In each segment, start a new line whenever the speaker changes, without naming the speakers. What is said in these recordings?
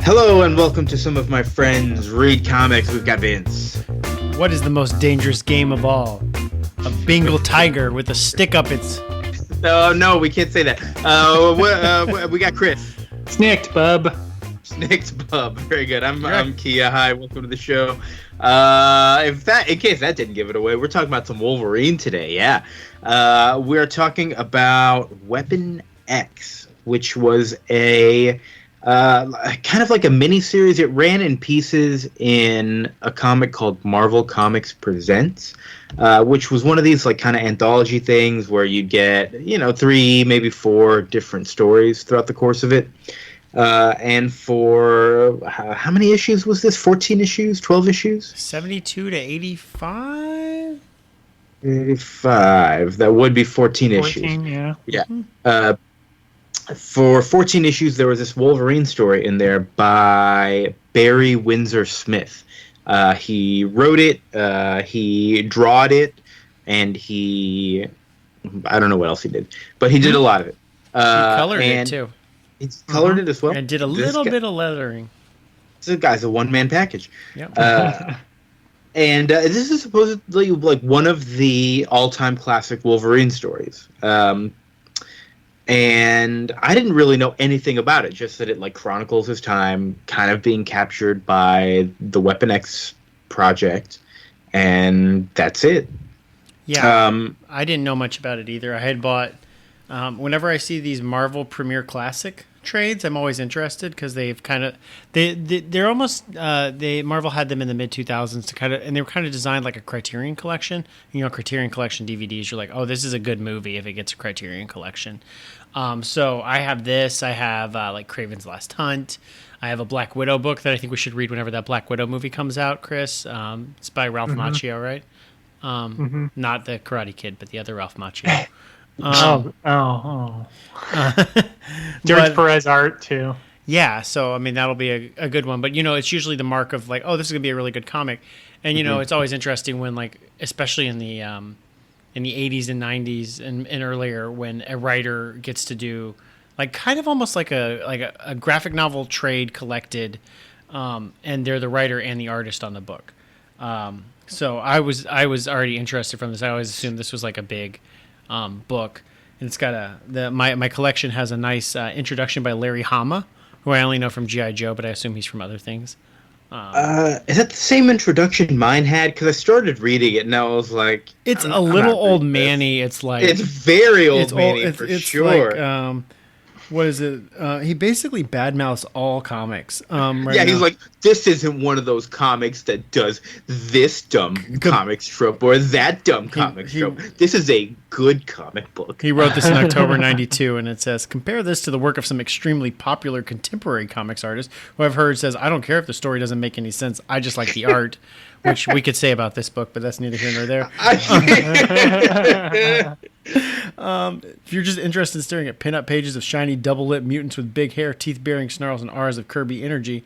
Hello and welcome to Some of My Friends Read Comics. We've got Vince.
What is the most dangerous game of all? A Bengal tiger with a stick up its...
No, we can't say that. We got Chris.
Snicked, bub.
Snicked, bub. Very good. I'm Kia. Hi, welcome to the show. In case that didn't give it away, we're talking about some Wolverine today. Yeah, we're talking about Weapon X, which was a kind of like a mini series. It ran in pieces in a comic called Marvel Comics Presents, which was one of these like kind of anthology things where you'd get 3, maybe 4 different stories throughout the course of it. And for how many issues was this? 14 issues? 12 issues?
72 to 85?
85. That would be 14 issues.
14, yeah.
Yeah. For 14 issues, there was this Wolverine story in there by Barry Windsor-Smith. He wrote it, he drawed it, and I don't know what else he did, but he did a lot of it.
He colored it, too.
He's colored it as well.
And did a little bit of lettering.
This guy's a one-man package.
Yep.
And this is supposedly like one of the all-time classic Wolverine stories. And I didn't really know anything about it, just that it like chronicles his time kind of being captured by the Weapon X project, and that's it.
Yeah, I didn't know much about it either. I had bought, whenever I see these Marvel Premier Classic trades, I'm always interested because they've kind of, they're almost, Marvel had them in the mid-2000s to kind of, and they were kind of designed like a Criterion Collection. Criterion Collection DVDs, you're like, oh, this is a good movie if it gets a Criterion Collection. So I have this. I have like Kraven's Last Hunt. I have a Black Widow book that I think we should read whenever that Black Widow movie comes out, Chris. It's by Ralph Macchio, right? Not the Karate Kid, but the other Ralph Macchio.
George Perez art, too.
Yeah, so, I mean, that'll be a good one. But, it's usually the mark of, like, oh, this is going to be a really good comic. And, it's always interesting when, like, especially in the 80s and 90s and earlier, when a writer gets to do, like, kind of almost like a graphic novel trade collected, and they're the writer and the artist on the book. So I was already interested from this. I always assumed this was, like, a big book. And it's got my collection has a nice introduction by Larry Hama, who I only know from G.I. Joe, but I assume he's from other things.
Is that the same introduction mine had? Because I started reading it and I was like,
it's a little old manny. It's like
it's very old manny for sure.
Like, what is it? He basically badmouths all comics.
He's like, this isn't one of those comics that does this dumb comic strip or that dumb comic strip. This is a good comic book.
He wrote this in October 92, and it says, compare this to the work of some extremely popular contemporary comics artists who I've heard says, I don't care if the story doesn't make any sense. I just like the art, which we could say about this book, but that's neither here nor there. If you're just interested in staring at pin-up pages of shiny double-lipped mutants with big hair, teeth-bearing snarls, and R's of Kirby energy,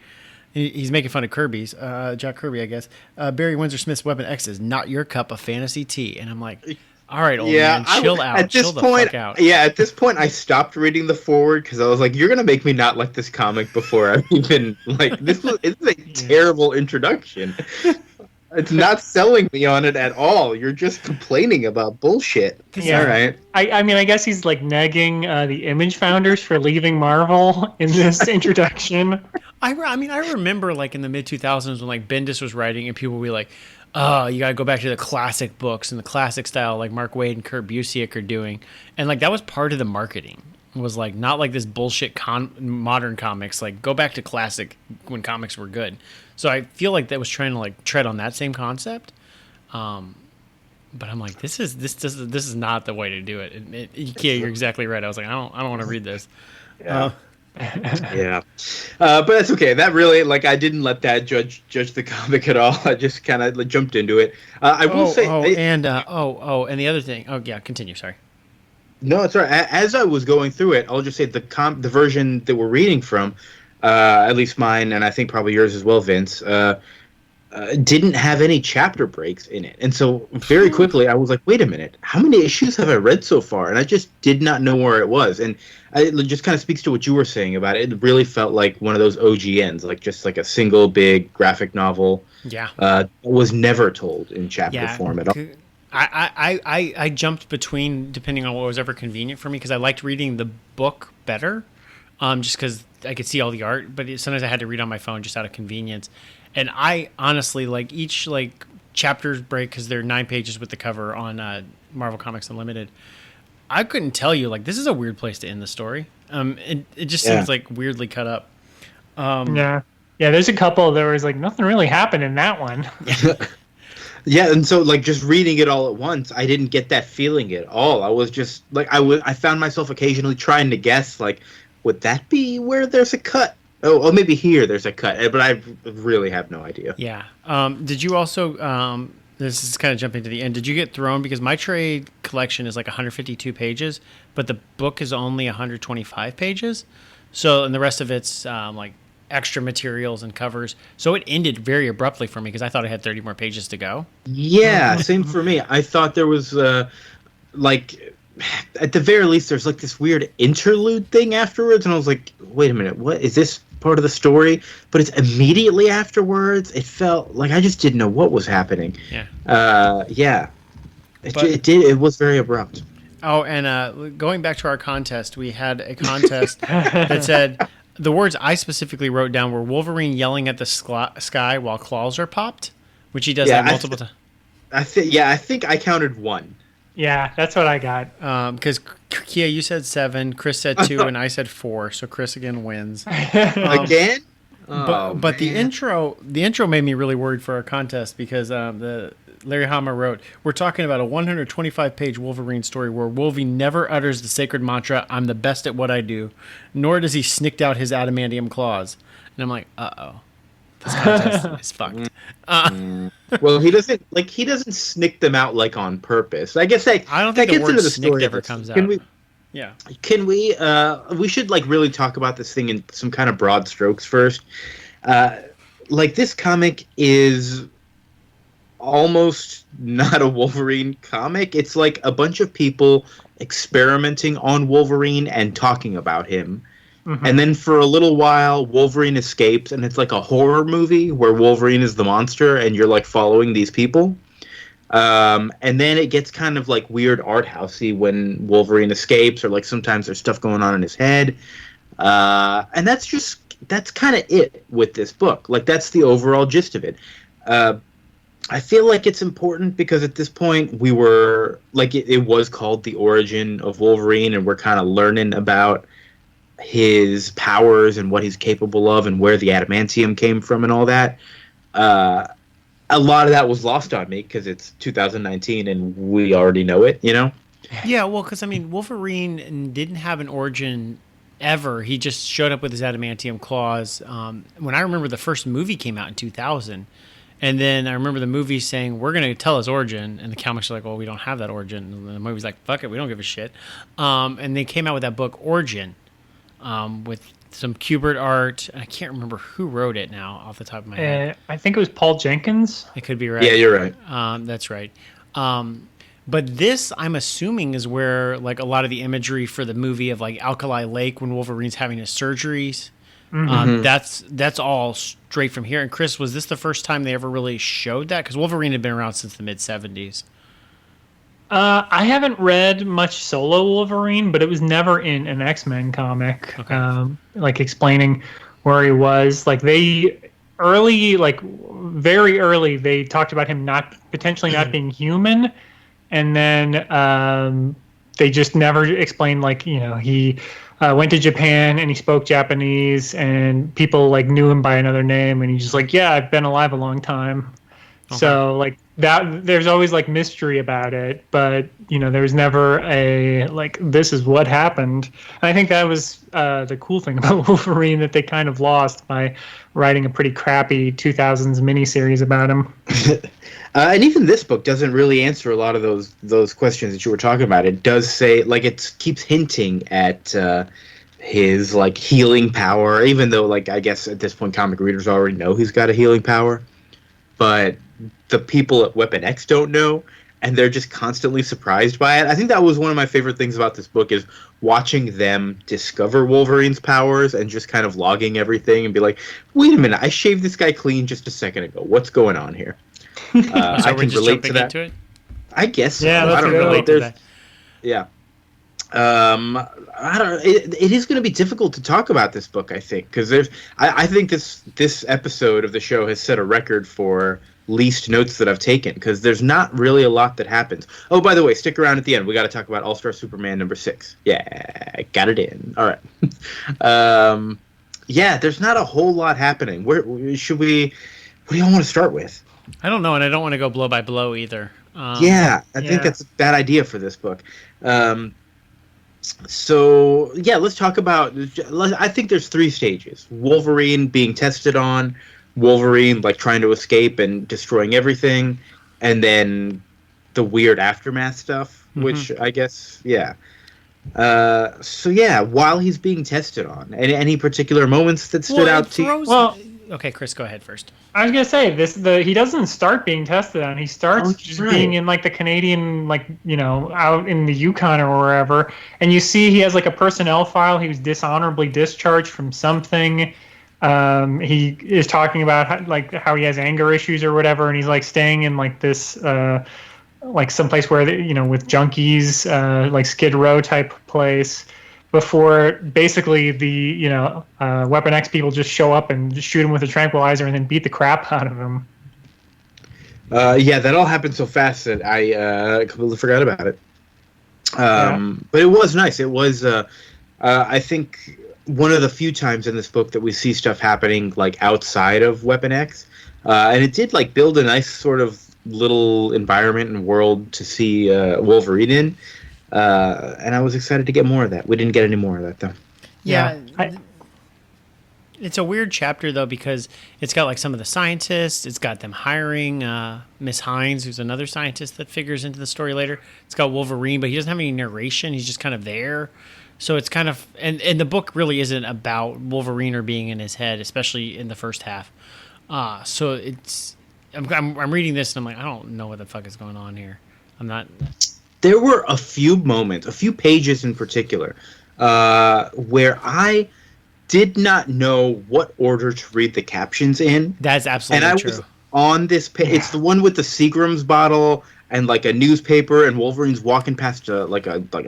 he's making fun of Kirby's, Jack Kirby, I guess. Barry Windsor-Smith's Weapon X is not your cup of fantasy tea. And I'm like, all right, old man, chill out. Chill the fuck out.
Yeah, at this point, I stopped reading the forward because I was like, you're going to make me not like this comic before I've even, like, this is a terrible introduction. It's not selling me on it at all. You're just complaining about bullshit.
Yeah. All right. I mean, I guess he's like negging the Image founders for leaving Marvel in this introduction.
I remember like in the mid 2000s when like Bendis was writing and people would be like, oh, you got to go back to the classic books and the classic style like Mark Waid and Kurt Busiek are doing. And like that was part of the marketing. It was like not like this bullshit modern comics. Like go back to classic when comics were good. So I feel like that was trying to like tread on that same concept, but I'm like, this is not the way to do it. Yeah, you're exactly right. I was like, I don't want to read this.
Yeah, but that's okay. That really I didn't let that judge the comic at all. I just kind of jumped into it. I will say,
and the other thing. Oh yeah, continue. Sorry.
No, it's all right. As I was going through it, I'll just say the version that we're reading from. At least mine, and I think probably yours as well, Vince. didn't have any chapter breaks in it. And so very quickly I was like, wait a minute, how many issues have I read so far? And I just did not know where it was. And it just kind of speaks to what you were saying about it. It really felt like one of those OGNs, like just like a single big graphic novel.
Yeah.
Was never told in chapter form at all.
I jumped between, depending on what was ever convenient for me, because I liked reading the book better, just because I could see all the art. But sometimes I had to read on my phone just out of convenience. And I honestly, like, each, like, chapters break, because they're 9 pages with the cover on Marvel Comics Unlimited. I couldn't tell you, like, this is a weird place to end the story. It just seems, like, weirdly cut up.
Yeah, there's a couple that was, like, nothing really happened in that one.
Yeah, and so, like, just reading it all at once, I didn't get that feeling at all. I was just, like, I found myself occasionally trying to guess, like, would that be where there's a cut? Oh, maybe here there's a cut, but I really have no idea.
Yeah. Did you also, this is kind of jumping to the end, did you get thrown, because my trade collection is like 152 pages, but the book is only 125 pages. So, and the rest of it's like extra materials and covers. So it ended very abruptly for me, because I thought I had 30 more pages to go.
Yeah, same for me. I thought there was, like, at the very least, there's like this weird interlude thing afterwards, and I was like, wait a minute, what is this part of the story? But it's immediately afterwards. It felt like I just didn't know what was happening.
Yeah.
It was very abrupt.
Oh, and going back to our contest, we had a contest that said, the words I specifically wrote down were Wolverine yelling at the sky while claws are popped, which he does that multiple times.
I think I counted 1.
Yeah, that's what I got.
Because Kia, you said 7, Chris said 2, and I said 4. So Chris again wins.
Again?
But the intro made me really worried for our contest, because the Larry Hama wrote, "We're talking about a 125-page Wolverine story where Wolverine never utters the sacred mantra, 'I'm the best at what I do,' nor does he snicked out his adamantium claws." And I'm like, uh-oh. This contest is fucked.
Well, he doesn't snick them out like on purpose. I guess I
don't think
that
the word
into the
snicked
story
ever comes out.
Can we should like really talk about this thing in some kind of broad strokes first. Like, this comic is almost not a Wolverine comic. It's like a bunch of people experimenting on Wolverine and talking about him. Mm-hmm. And then for a little while, Wolverine escapes, and it's like a horror movie where Wolverine is the monster, and you're like following these people. And then it gets kind of like weird art housey when Wolverine escapes, or like sometimes there's stuff going on in his head. And that's kind of it with this book. Like, that's the overall gist of it. I feel like it's important because at this point we were like, it was called The Origin of Wolverine, and we're kind of learning about his powers and what he's capable of and where the adamantium came from and all that. A lot of that was lost on me because it's 2019 and we already know it, you know?
Yeah, well, because, I mean, Wolverine didn't have an origin ever. He just showed up with his adamantium claws. When I remember the first movie came out in 2000, and then I remember the movie saying, we're going to tell his origin, and the comics are like, well, we don't have that origin. And the movie's like, fuck it, we don't give a shit. And they came out with that book, Origin, with some Kubert art. I can't remember who wrote it now off the top of my head.
I think it was Paul Jenkins.
It could be right.
Yeah, you're right.
That's right. But this, I'm assuming, is where like a lot of the imagery for the movie of like Alkali Lake when Wolverine's having his surgeries. Mm-hmm. That's all straight from here. And Chris, was this the first time they ever really showed that? Because Wolverine had been around since the mid-'70s.
I haven't read much solo Wolverine, but it was never in an X-Men comic. Okay. Like explaining where he was. Like very early, they talked about him potentially not being human, and then they just never explained, like, you know, he went to Japan and he spoke Japanese, and people like knew him by another name, and he's just like, yeah, I've been alive a long time. Okay. So like that, there's always like mystery about it, but you know, there was never a like, this is what happened. And I think that was the cool thing about Wolverine that they kind of lost by writing a pretty crappy 2000s miniseries about him.
And even this book doesn't really answer a lot of those questions that you were talking about. It does say, like, it keeps hinting at his like healing power, even though, like, I guess at this point comic readers already know he's got a healing power. but the people at Weapon X don't know, and they're just constantly surprised by it. I think that was one of my favorite things about this book is watching them discover Wolverine's powers and just kind of logging everything and be like, wait a minute, I shaved this guy clean just a second ago. What's going on here?
So
I can relate to that.
Into it?
I guess so.
Yeah,
I don't know.
relate to that.
Yeah. I don't. It is going to be difficult to talk about this book, I think, because I think this episode of the show has set a record for least notes that I've taken, because there's not really a lot that happens. Oh, by the way, stick around at the end. We got to talk about All-Star Superman #6. Yeah, got it in. All right. Yeah, there's not a whole lot happening. Where should we? What do y'all want to start with?
I don't know, and I don't want to go blow by blow either.
I think that's a bad idea for this book. So, yeah, let's talk about... I think there's 3 stages. Wolverine being tested on, Wolverine, like, trying to escape and destroying everything, and then the weird aftermath stuff, which I guess, yeah. So, yeah, while he's being tested on, any particular moments that stood out to you?
Well...
Okay, Chris, go ahead first.
I was gonna say he doesn't start being tested on. He starts being in like the Canadian, like, you know, out in the Yukon or wherever, and you see he has like a personnel file. He was dishonorably discharged from something. He is talking about how he has anger issues or whatever, and he's like staying in like this like someplace where with junkies, like Skid Row type place. Before basically the Weapon X people just show up and just shoot him with a tranquilizer and then beat the crap out of him.
Yeah, that all happened so fast that I completely forgot about it. But it was nice. It was, I think, one of the few times in this book that we see stuff happening like outside of Weapon X, and it did like build a nice sort of little environment and world to see Wolverine in. And I was excited to get more of that. We didn't get any more of that, though.
Yeah. It's a weird chapter, though, because it's got, like, some of the scientists. It's got them hiring Miss Hines, who's another scientist that figures into the story later. It's got Wolverine, but he doesn't have any narration. He's just kind of there. So it's kind of... And the book really isn't about Wolverine or being in his head, especially in the first half. So it's... I'm reading this, and I'm like, I don't know what the fuck is going on here. I'm not...
There were a few moments, a few pages in particular, where I did not know what order to read the captions in.
That's absolutely true.
And I was on this page. Yeah. It's the one with the Seagram's bottle and like a newspaper, and Wolverine's walking past a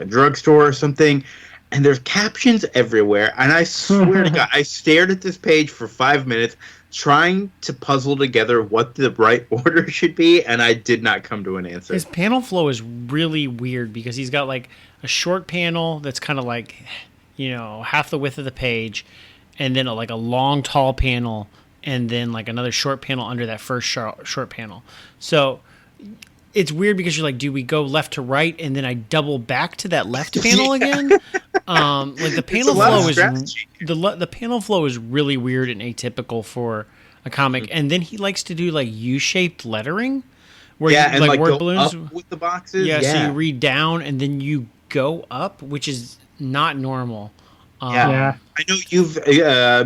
drugstore or something, and there's captions everywhere. And I swear to God, I stared at this page for 5 minutes, trying to puzzle together what the right order should be, and I did not come to an answer.
His panel flow is really weird because he's got like a short panel that's kind of like, half the width of the page, and then like a long, tall panel, and then like another short panel under that first short panel. So it's weird because you're like, do we go left to right, and then I double back to that left panel again? Like the panel flow is the panel flow is really weird and atypical for a comic. And then he likes to do like U-shaped lettering, where you
and like
word
go
balloons
up with the boxes.
Yeah, so you read down and then you go up, which is not normal.
I know you've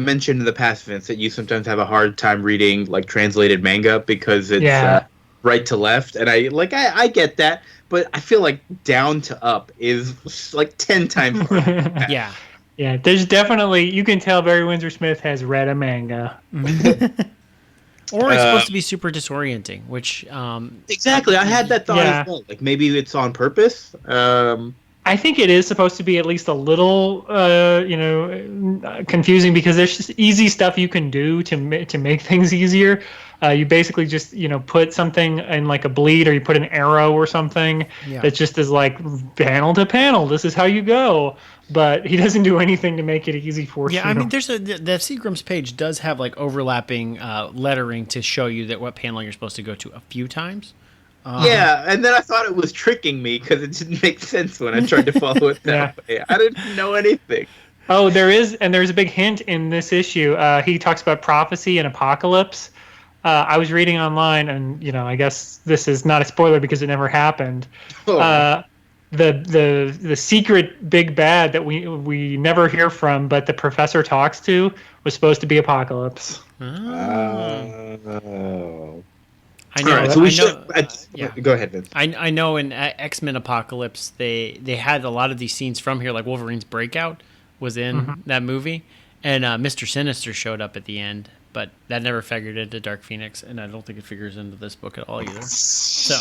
mentioned in the past, Vince, that you sometimes have a hard time reading like translated manga because it's right to left, and I get that, but I feel like down to up is like 10 times harder.
Yeah, there's definitely, you can tell Barry Windsor-Smith has read a manga.
Or it's supposed to be super disorienting, which...
exactly, I had that thought as well. Like, maybe it's on purpose.
I think it is supposed to be at least a little, confusing, because there's just easy stuff you can do to make things easier. You basically just, put something in like a bleed, or you put an arrow or something that just is like panel to panel. This is how you go. But he doesn't do anything to make it easy for you.
Yeah, I mean, the Seagram's page does have like overlapping lettering to show you that what panel you're supposed to go to a few times.
Yeah, and then I thought it was tricking me because it didn't make sense when I tried to follow it that way. I didn't know anything.
Oh, there's a big hint in this issue. He talks about prophecy and apocalypse. I was reading online, and I guess this is not a spoiler because it never happened. The secret big bad that we never hear from, but the professor talks to, was supposed to be Apocalypse.
Oh.
I know.
All right, so we should.
Yeah.
Go ahead, Vince.
I know in X-Men Apocalypse they had a lot of these scenes from here, like Wolverine's breakout was in that movie, and Mr. Sinister showed up at the end, but that never figured into Dark Phoenix, and I don't think it figures into this book at all either. So,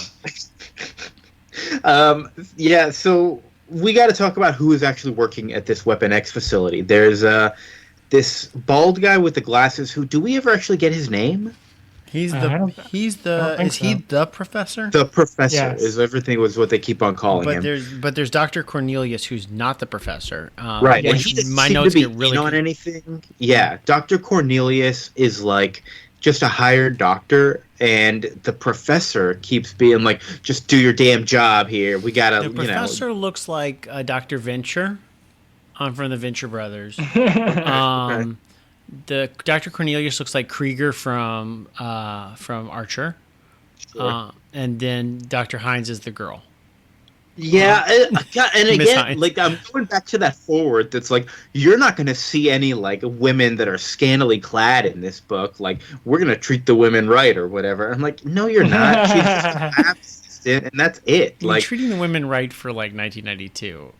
yeah, so we got to talk about who is actually working at this Weapon X facility. There's this bald guy with the glasses. Who do we ever actually get his name?
Is he the professor?
The professor
Yes.
is everything was what they keep on calling him.
But there's Dr. Cornelius, who's not the professor.
Right.
Yeah,
And he doesn't
my
seem
notes
to be
get really
in on anything. Yeah. Dr. Cornelius is like just a hired doctor, and the professor keeps being like, just do your damn job here. We gotta,
The professor looks like Dr. Venture from the Venture Brothers. The Dr. Cornelius looks like Krieger from Archer.
Sure.
And then Dr. Hines is the girl.
Yeah, and
Miss
again,
Hines.
like I'm going back to that forward. That's like you're not going to see any like women that are scantily clad in this book. Like we're going to treat the women right or whatever. I'm like, no, you're not. She's just a lab assistant, and that's it.
You're
Like
treating the women right for like 1992.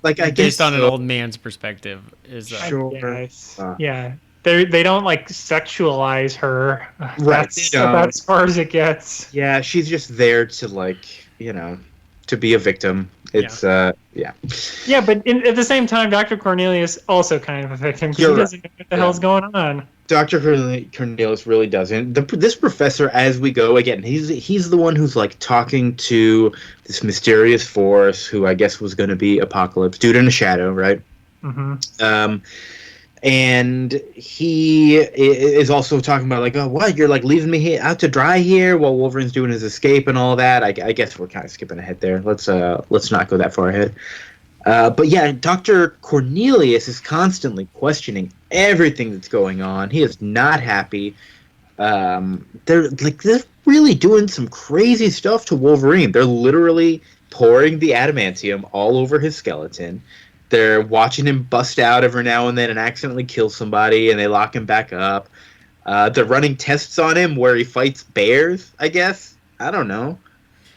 Like I
based
guess
on an
so.
old man's perspective is
Sure.
Yes.
Uh.
Yeah. They don't like sexualize her.
Right,
That's
they don't.
about as far as it gets.
Yeah, she's just there to like to be a victim. It's yeah.
Yeah, but at the same time, Dr. Cornelius also kind of a victim because
You're
he doesn't know what the hell's going on.
Dr. Cornelius really doesn't. This professor, as we go, again, he's the one who's like talking to this mysterious force who I guess was going to be Apocalypse, dude in a shadow, right?
Mm-hmm.
And he is also talking about like, oh, what? You're like leaving me out to dry here while Wolverine's doing his escape and all that. I guess we're kind of skipping ahead there. Let's not go that far ahead. But yeah, Dr. Cornelius is constantly questioning everything that's going on. He is not happy. They're really doing some crazy stuff to Wolverine. They're literally pouring the adamantium all over his skeleton. They're watching him bust out every now and then and accidentally kill somebody, and they lock him back up. They're running tests on him where he fights bears, I guess. I don't know.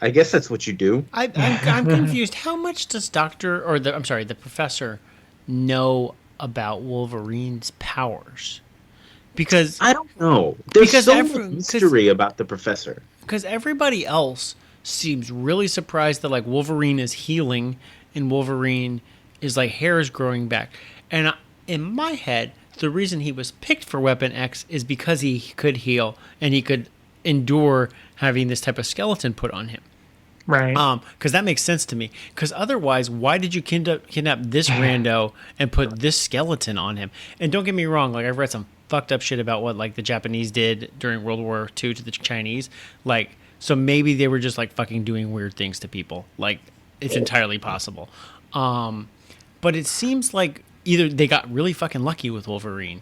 I guess that's what you do.
I'm confused. How much does the professor know about Wolverine's powers? Because
I don't know. There's so much mystery about the professor.
Because everybody else seems really surprised that like Wolverine is healing and Wolverine is like hair is growing back. And in my head, the reason he was picked for Weapon X is because he could heal and he could endure having this type of skeleton put on him.
Right.
Because that makes sense to me. Because otherwise, why did you kidnap this rando and put this skeleton on him? And don't get me wrong, like I've read some fucked up shit about what like the Japanese did during World War II to the Chinese. Like, so maybe they were just like fucking doing weird things to people. Like, it's entirely possible. But it seems like either they got really fucking lucky with Wolverine,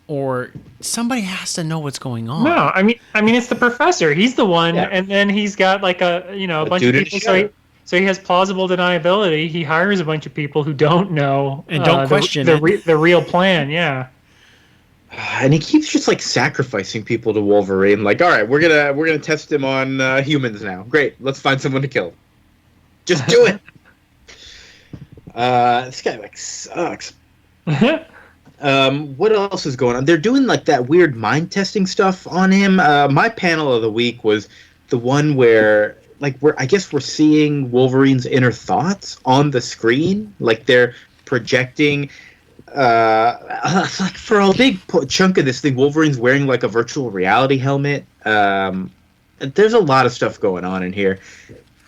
or somebody has to know what's going on.
No, I mean it's the professor. He's the one, and then he's got like a bunch of people. So he has plausible deniability. He hires a bunch of people who don't know
and don't question
the real plan. Yeah.
And he keeps just like sacrificing people to Wolverine. Like, all right, we're gonna test him on humans now. Great, let's find someone to kill. Just do it. This guy like sucks. What else is going on? They're doing like that weird mind testing stuff on him. My panel of the week was the one where I guess we're seeing Wolverine's inner thoughts on the screen. Like they're projecting. Like for a big chunk of this thing, Wolverine's wearing like a virtual reality helmet. There's a lot of stuff going on in here,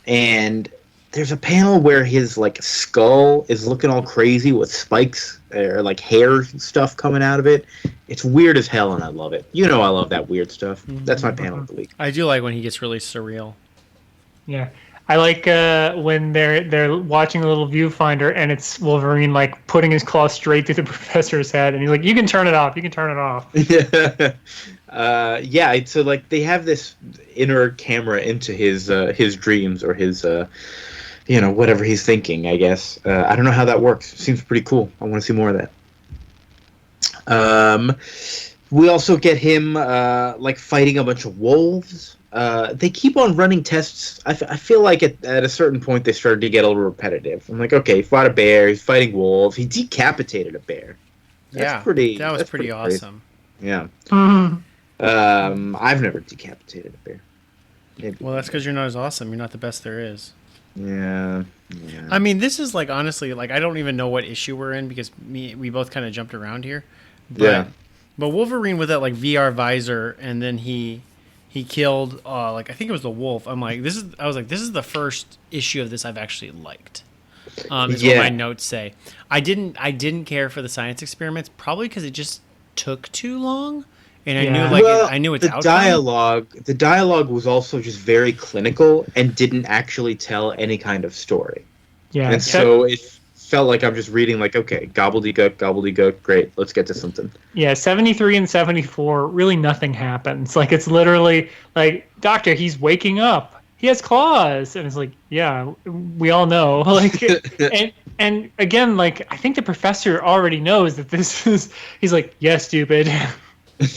and there's a panel where his like skull is looking all crazy with spikes or like hair stuff coming out of it. It's weird as hell, and I love it. You know, I love that weird stuff. That's my panel of the week.
I do like when he gets really surreal.
Yeah, I like when they're watching a little viewfinder and it's Wolverine like putting his claw straight through the professor's head, and he's like, "You can turn it off. You can turn it off."
Yeah. So like they have this inner camera into his dreams or his whatever he's thinking. I guess I don't know how that works. Seems pretty cool. I want to see more of that. We also get him like fighting a bunch of wolves. they keep on running tests. I feel like at a certain point they started to get a little repetitive. I'm like, okay, he fought a bear, he's fighting wolves, he decapitated a bear.
That was pretty awesome.
Yeah. I've never decapitated a bear.
Maybe. Well, that's because you're not as awesome. You're not the best there is.
Yeah.
I mean, this is like, honestly, like, I don't even know what issue we're in because we both kind of jumped around here. But Wolverine with that like VR visor, and then he killed like I think it was the wolf. I was like, this is the first issue of this I've actually liked. Is what my notes say. I didn't care for the science experiments, probably because it just took too long, and I knew its outcome.
The dialogue was also just very clinical and didn't actually tell any kind of story.
Yeah,
and so it felt like I'm just reading like, okay, gobbledygook, great, let's get to something.
Yeah, 73 and 74, really nothing happens. Like, it's literally like, Doctor, he's waking up. He has claws, and it's like, yeah, we all know. Like, and again, like, I think the professor already knows that this is. He's like, yeah, stupid.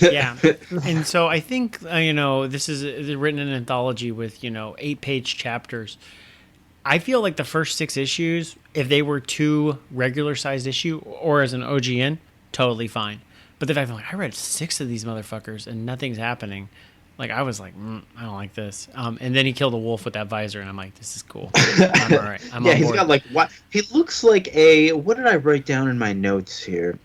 Yeah, and so I think this is written in an anthology with 8-page chapters. I feel like the first 6 issues, if they were 2 regular-sized issue or as an OGN, totally fine. But the fact that I read 6 of these motherfuckers and nothing's happening. Like, I was like, I don't like this. And then he killed a wolf with that visor, and I'm like, this is cool. I'm all right. I'm on
he's
board.
got like what? He looks like what did I write down in my notes here?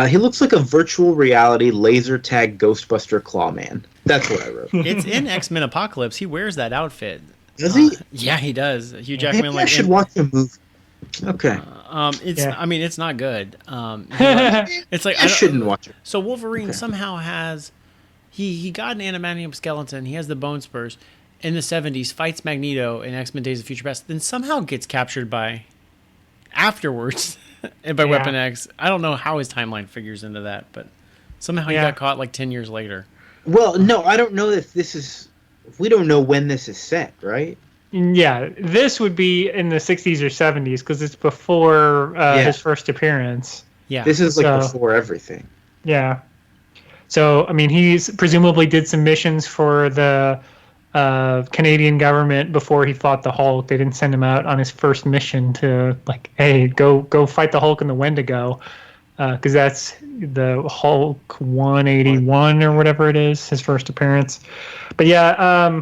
He looks like a virtual reality laser tag Ghostbuster Clawman. That's what I wrote.
It's in X-Men Apocalypse. He wears that outfit.
Does he?
Yeah, he does. Hugh Jackman.
Maybe I should watch the movie. Okay.
I mean, it's not good. It's like
I shouldn't watch it.
So Wolverine somehow has. He got an adamantium skeleton. He has the bone spurs. In the 70s, fights Magneto in X-Men Days of Future Past. Then somehow gets captured afterwards and by Weapon X. I don't know how his timeline figures into that, but somehow he got caught like 10 years later.
Well, no, I don't know if this is. We don't know when this is set, right?
Yeah, this would be in the 60s or 70s because it's before his first appearance.
Yeah,
this is like before everything.
Yeah. So, I mean, he's presumably did some missions for the Canadian government before he fought the Hulk. They didn't send him out on his first mission to, like, hey, go fight the Hulk in the Wendigo, because that's the Hulk 181 or whatever it is, his first appearance. But yeah,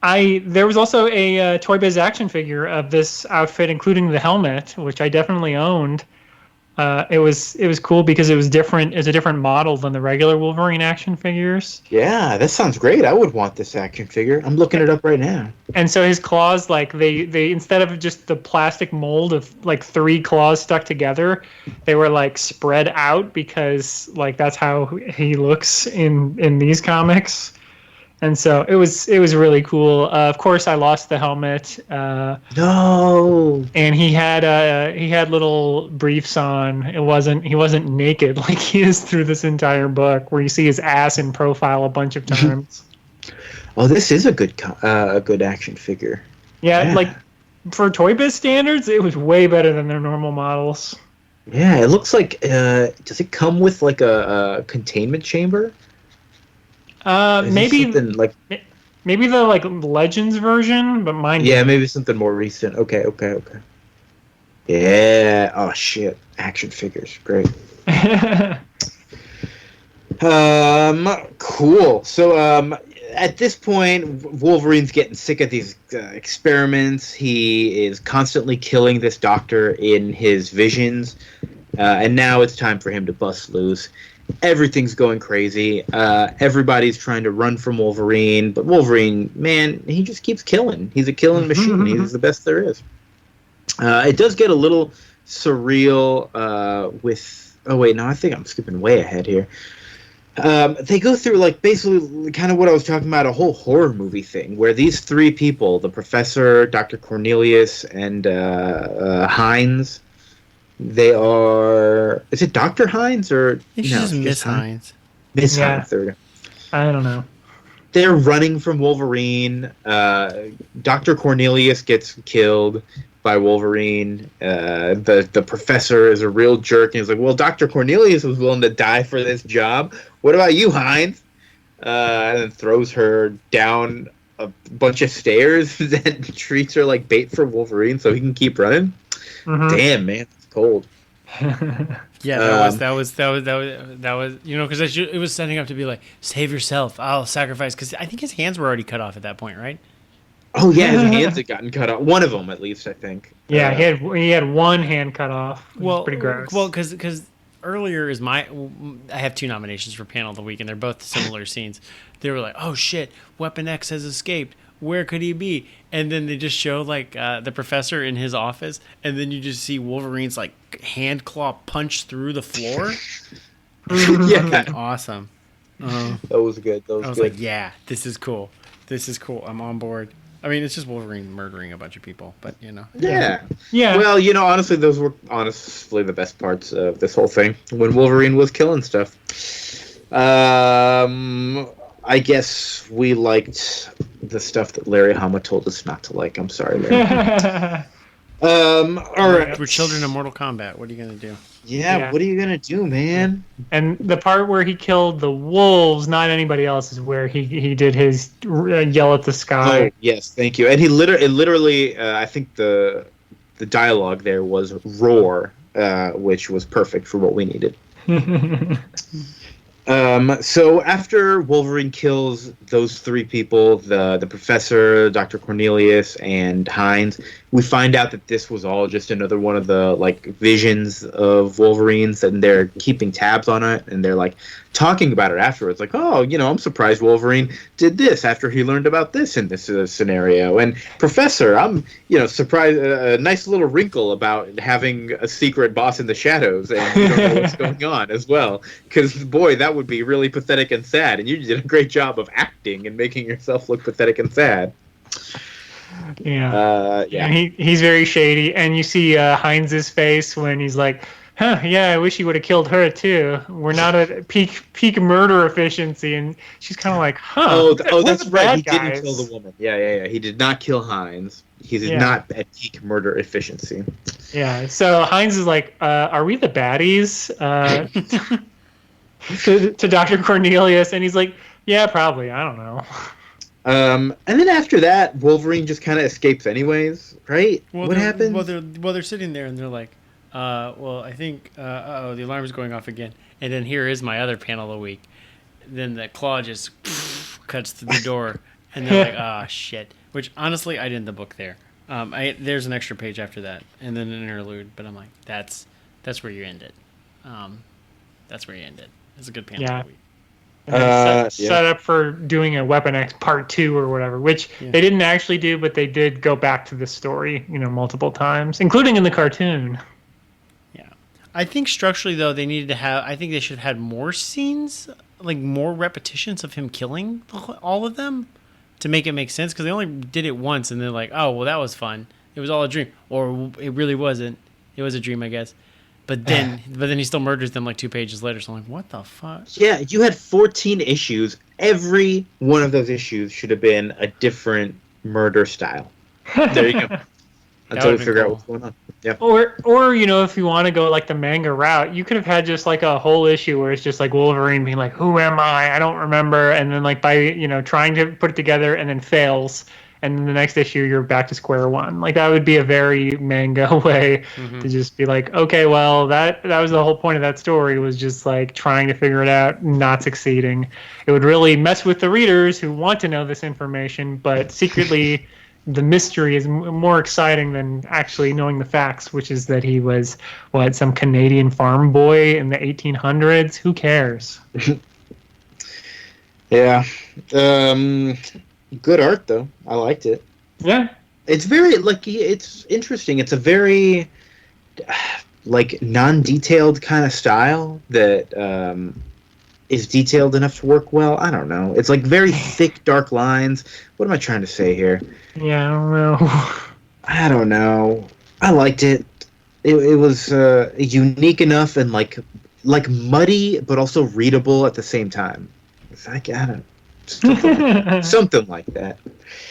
there was also a Toy Biz action figure of this outfit, including the helmet, which I definitely owned. It was cool because it was different. It's a different model than the regular Wolverine action figures.
Yeah, that sounds great. I would want this action figure. I'm looking it up right now.
And so his claws, like they instead of just the plastic mold of like 3 claws stuck together, they were like spread out because like that's how he looks in these comics. And so it was really cool. Of course, I lost the helmet.
No.
And he had little briefs on. He wasn't naked like he is through this entire book, where you see his ass in profile a bunch of times.
Oh, this is a good action figure.
Yeah, like for Toy Biz standards, it was way better than their normal models.
Yeah, it looks like. Does it come with like a containment chamber?
Maybe the like Legends version, but mine.
Yeah, maybe something more recent. Okay. Yeah. Oh shit! Action figures, great. Cool. So at this point, Wolverine's getting sick of these experiments. He is constantly killing this doctor in his visions, and now it's time for him to bust loose. Everything's going crazy. Everybody's trying to run from Wolverine, but Wolverine, man, he just keeps killing. He's a killing machine. He's the best there is. It does get a little surreal with... Oh, wait, no, I think I'm skipping way ahead here. They go through, like, basically kind of what I was talking about, a whole horror movie thing, where these 3 people, the Professor, Dr. Cornelius, and Hines... They are... Is it Dr. Hines or...
It's just Miss Hines.
Miss Hines. There we go.
I don't know.
They're running from Wolverine. Dr. Cornelius gets killed by Wolverine. The professor is a real jerk. And he's like, well, Dr. Cornelius was willing to die for this job. What about you, Hines? and then throws her down a bunch of stairs and treats her like bait for Wolverine so he can keep running. Mm-hmm. Damn, man, it's cold.
Yeah, that was because it was setting up to be like, save yourself, I'll sacrifice, because I think his hands were already cut off at that point, right?
Oh yeah, his hands had gotten cut off. One of them, at least, I think.
Yeah, he had one hand cut off. Well, pretty gross.
Well, because earlier I have 2 nominations for Panel of the Week, and they're both similar scenes. They were like, oh shit, Weapon X has escaped. Where could he be? And then they just show like the professor in his office, and then you just see Wolverine's like hand claw punch through the floor.
Yeah,
awesome.
That was good. I
was
good.
Like, yeah, this is cool. I'm on board. I mean, it's just Wolverine murdering a bunch of people, but you know.
Yeah. Well, honestly, those were the best parts of this whole thing when Wolverine was killing stuff. I guess we liked the stuff that Larry Hama told us not to like. I'm sorry, Larry. All right.
We're children of Mortal Kombat. What are you gonna do?
Yeah, what are you gonna do, man?
And the part where he killed the wolves, not anybody else, is where he did his yell at the sky.
Oh, yes, thank you. And he literally, I think the dialogue there was roar, which was perfect for what we needed. So after Wolverine kills those 3 people, the professor, Dr. Cornelius, and Hines, we find out that this was all just another one of the visions of Wolverine's, and they're keeping tabs on it, and they're talking about it afterwards, oh, I'm surprised Wolverine did this after he learned about this in this scenario, and Professor, I'm surprised, a nice little wrinkle about having a secret boss in the shadows, and you don't know what's going on as well, because boy, that would be really pathetic and sad, and you did a great job of acting and making yourself look pathetic and sad.
Yeah. He's very shady, and you see Hines's face when he's like, "Huh, yeah, I wish he would have killed her too. We're not at peak murder efficiency," and she's kind of like, "Huh?
Oh, that's right. He didn't kill the woman. Yeah. He did not kill Hines. He did not at peak murder efficiency."
Yeah. So Hines is like, "Are we the baddies?" to Dr. Cornelius, and he's like, "Yeah, probably. I don't know."
And then after that, Wolverine just kind of escapes anyways, right? What happens?
Well, they're sitting there and they're like, I think, the alarm is going off again. And then here is my other panel of the week. Then the claw just cuts through the door, and they're like, shit. Which, honestly, I didn't the book there. There's an extra page after that, and then an interlude. But I'm like, that's where you end it. That's where you end it. It's a good panel of the week.
Set up for doing a Weapon X Part 2 or whatever, which they didn't actually do, but they did go back to the story, multiple times, including in the cartoon.
Yeah. I think structurally, though, they should have had more scenes, more repetitions of him killing all of them to make it make sense, because they only did it once, and they're like, oh, well, that was fun. It was all a dream. Or it really wasn't. It was a dream, I guess. But then he still murders them 2 pages later. So I'm like, what the fuck?
Yeah, you had 14 issues. Every one of those issues should have been a different murder style. There you go. Until we figure out what's going on. Yeah.
Or if you want to go the manga route, you could have had just a whole issue where it's just Wolverine being like, "Who am I? I don't remember," and then by trying to put it together and then fails. And then the next issue, you're back to square one. That would be a very manga way to just be like, okay, well, that was the whole point of that story, was just trying to figure it out, not succeeding. It would really mess with the readers who want to know this information, but secretly the mystery is more exciting than actually knowing the facts, which is that he was, some Canadian farm boy in the 1800s? Who cares?
Yeah. Good art, though. I liked it.
Yeah.
It's very, it's interesting. It's a very, non-detailed kind of style that is detailed enough to work well. I don't know. It's, very thick, dark lines. What am I trying to say here?
Yeah, I don't know.
I don't know. I liked it. It was unique enough and, muddy, but also readable at the same time. It's I don't know. Something like that.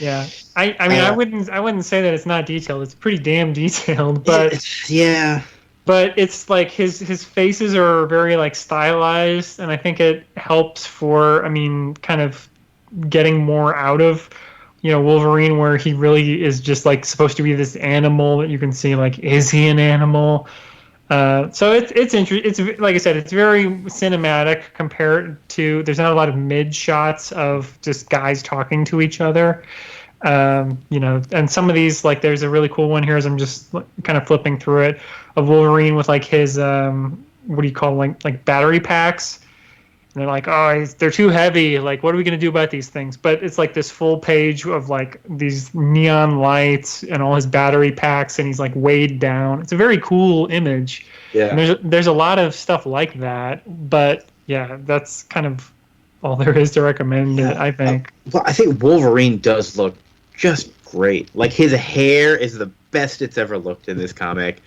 Yeah, I mean, I wouldn't say that it's not detailed. It's pretty damn detailed, but
yeah,
but it's like his faces are very like stylized, and I think it helps for, I mean, kind of getting more out of, Wolverine, where he really is just like supposed to be this animal that you can see, like, is he an animal? So it's interesting. It's, like I said, it's very cinematic compared to. There's not a lot of mid shots of just guys talking to each other. And some of these, like, there's a really cool one here as I'm just kind of flipping through it, of Wolverine with like his what do you call, like battery packs. And they're like, oh, they're too heavy. Like, what are we going to do about these things? But it's like this full page of like these neon lights and all his battery packs, and he's like weighed down. It's a very cool image. Yeah. And there's a lot of stuff like that. But yeah, that's kind of all there is to recommend, I think.
Well, I think Wolverine does look just great. Like, his hair is the best it's ever looked in this comic.